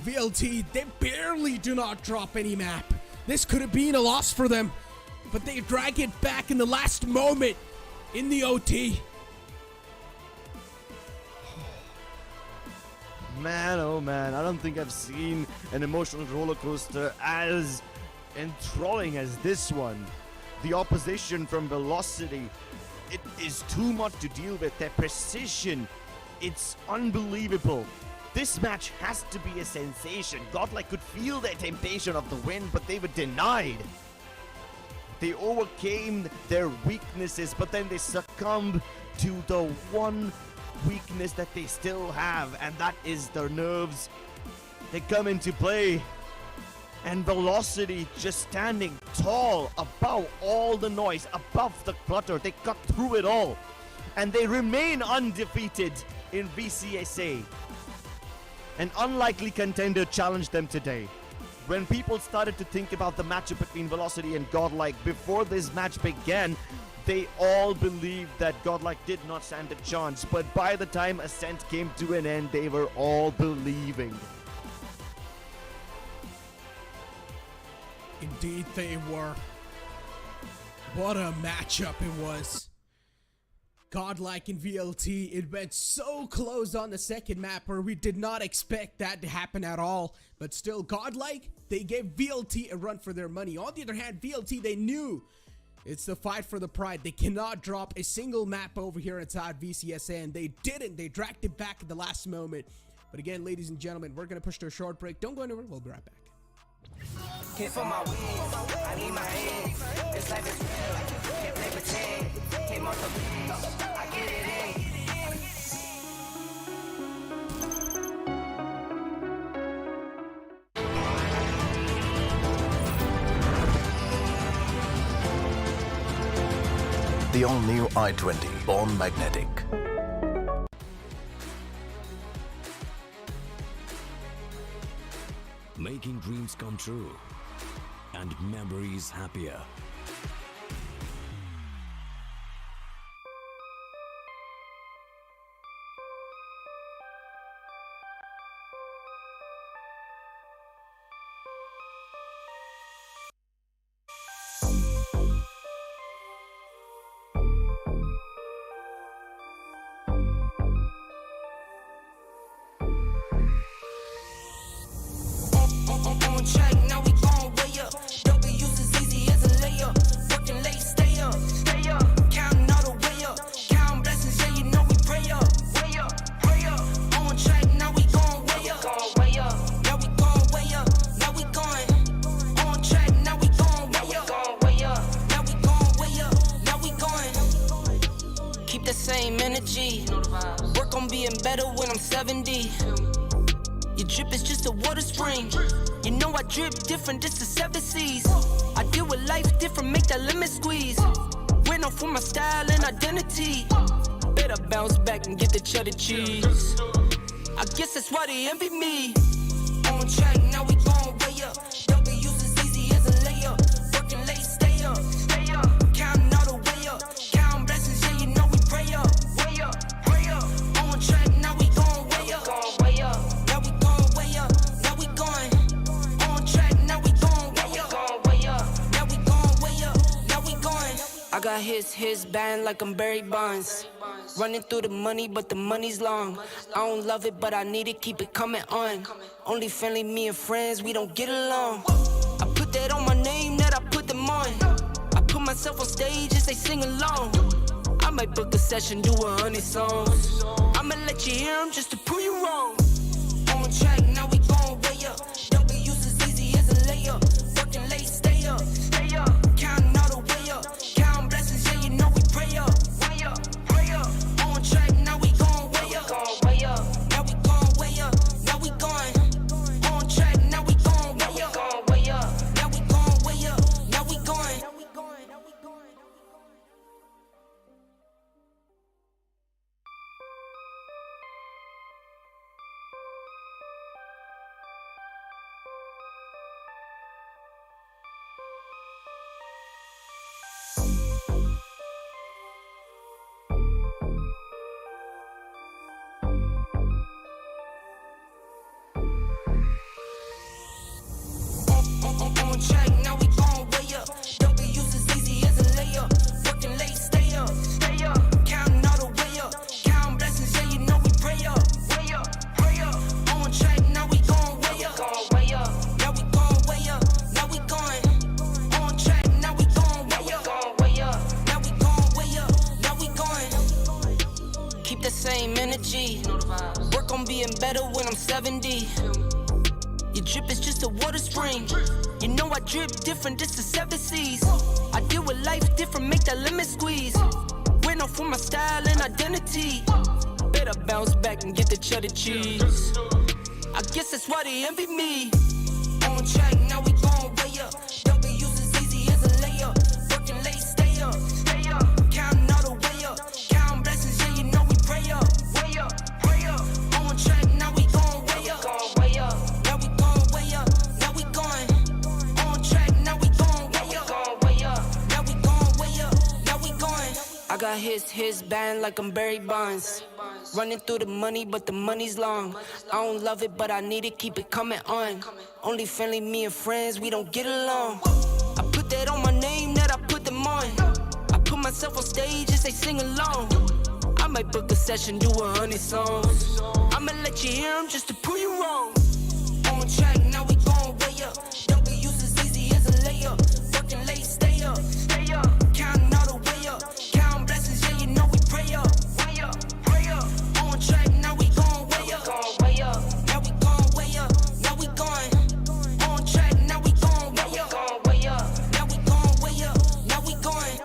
VLT, they barely do not drop any map. This could have been a loss for them. But they drag it back in the last moment in the OT. Man, oh man, I don't think I've seen an emotional roller coaster as enthralling as this one. The opposition from Velocity, it is too much to deal with. Their precision, it's unbelievable. This match has to be a sensation. Godlike could feel their temptation of the win, but they were denied. They overcame their weaknesses, but then they succumbed to the one weakness that they still have, and that is their nerves. They come into play, and Velocity just standing tall above all the noise, above the clutter. They cut through it all, and they remain undefeated in VCSA. An unlikely contender challenged them today. When people started to think about the matchup between Velocity and Godlike before this match began, they all believed that Godlike did not stand a chance, but by the time Ascent came to an end, they were all believing. Indeed they were. What a matchup it was. Godlike and VLT, it went so close on the second map where we did not expect that to happen at all. But still, Godlike, they gave VLT a run for their money. On the other hand, VLT, they knew it's the fight for the pride. They cannot drop a single map over here inside VCSA, and they didn't. They dragged it back at the last moment. But again, ladies and gentlemen, we're going to push to a short break. Don't go anywhere. We'll be right back. Hit for my wins, I need my hands. This life is real, can't play pretend. Came off the bench, I get it in. The all-new i20, born magnetic. Making dreams come true and memories happier. On track, now we on way up. W's as easy as a layup. Keep the same energy. Work on being better when I'm 70. Your drip is just a water spring. You know I drip different, this the 7 seas. I deal with life different, make that lemon squeeze. Went off for my style and identity. Better bounce back and get the cheddar cheese. I guess that's why they envy me. On track, now we gon' way up. W's as easy as a layup. Working late, stay up. Counting all the way up. Counting blessings, yeah, you know we pray up. Way up, pray up. On track, now we gon' way up. Now we gon' way up. Now we going. On track, now we gon' way up. Now we gon' way up. Now we going. I got his band like I'm Barry Bonds. Running through the money, but the money's long. I don't love it, but I need it, keep it coming on. Only friendly, me and friends, we don't get along. I put that on my name, that I put them on. I put myself on stage as they sing along. I might book a session, do 100 songs. I'ma let you hear them just to prove you wrong. On track, now we gon' way up. W's as easy as a layup. Working late, stay up. Counting all the way up. Counting blessings, yeah, you know we pray up. On track, now we gon' way up. Now we gon' way up. Now we going. On track, now we gon' way up. Now we gon' way up. Now we going. On track, now we gon' way up. W's as easy as a layup. Working late, stay up. Counting all the way up. Counting blessings, yeah, you know we pray up. Pray up. On track, now we gon' way up. Now we gon' way up. Now we going. On track, now we gon' way up. Now we gon' way up. Now we going. Keep the same energy. Work on being better when I'm 70. Your drip is just a water spring. You know I drip different, this the 7 seas. I deal with life different, make that lemon squeeze. Went off for my style and identity. Better bounce back and get the cheddar cheese. I guess that's why they envy me. On track, now we gon' way up. W's as easy as a layup. Working late, stay up. Counting all the way up. Counting blessings, yeah, you know we pray up. Pray up. On track, now we gon' way up. Now we gon' way up. Now we going. On track, now we gon' way up. Now we gon' way up. Now we going. I got his band like I'm Barry Bonds. Running through the money, but the money's long. I don't love it, but I need it, keep it coming on. Only friendly, me and friends, we don't get along. I put that on my name, that I put them on. I put myself on stage as they sing along. I might book a session, do 100 songs. I'ma let you hear them just to prove you wrong. On track, now we gon' way up. W's as easy as a layup. Working late, stay up. Counting all the way up. Counting blessings, yeah, you know we pray up. Pray up. On track, now we gon' way up. Now we gon' way up. Now we going. On track, now we gon' way up. Now we gon' way up. Now we going.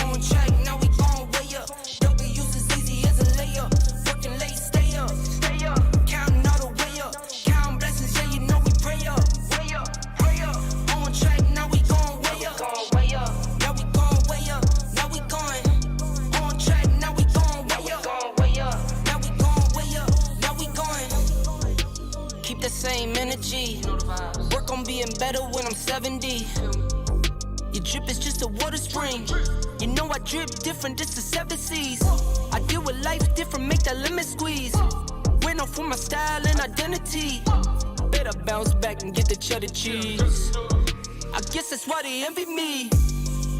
On track, now we gon' way up. W's as easy as a layup. Working late, stay up. Counting all the way up. Counting blessings, yeah, you know we pray up. Pray up. On track, now we gon' way up. Now we gon' way up. Now we going. On track, now we gon' way up. Now we gon' way up. Now we going. Keep the same energy. Work on being better when I'm 70. Your drip is just a water spring. You know I drip different, this the 7 seas. I deal with life different, make that lemon squeeze. Went off for my style and identity. Better bounce back and get the cheddar cheese. I guess that's why they envy me.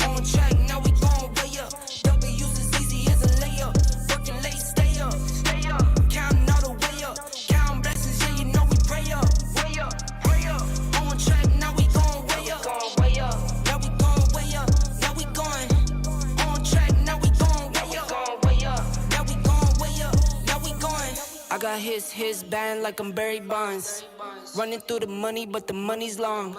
On track, now we gon' way up. W's as easy as a layup. Working late, stay up. Counting I got his band like I'm Barry Bonds. Running through the money, but the money's long.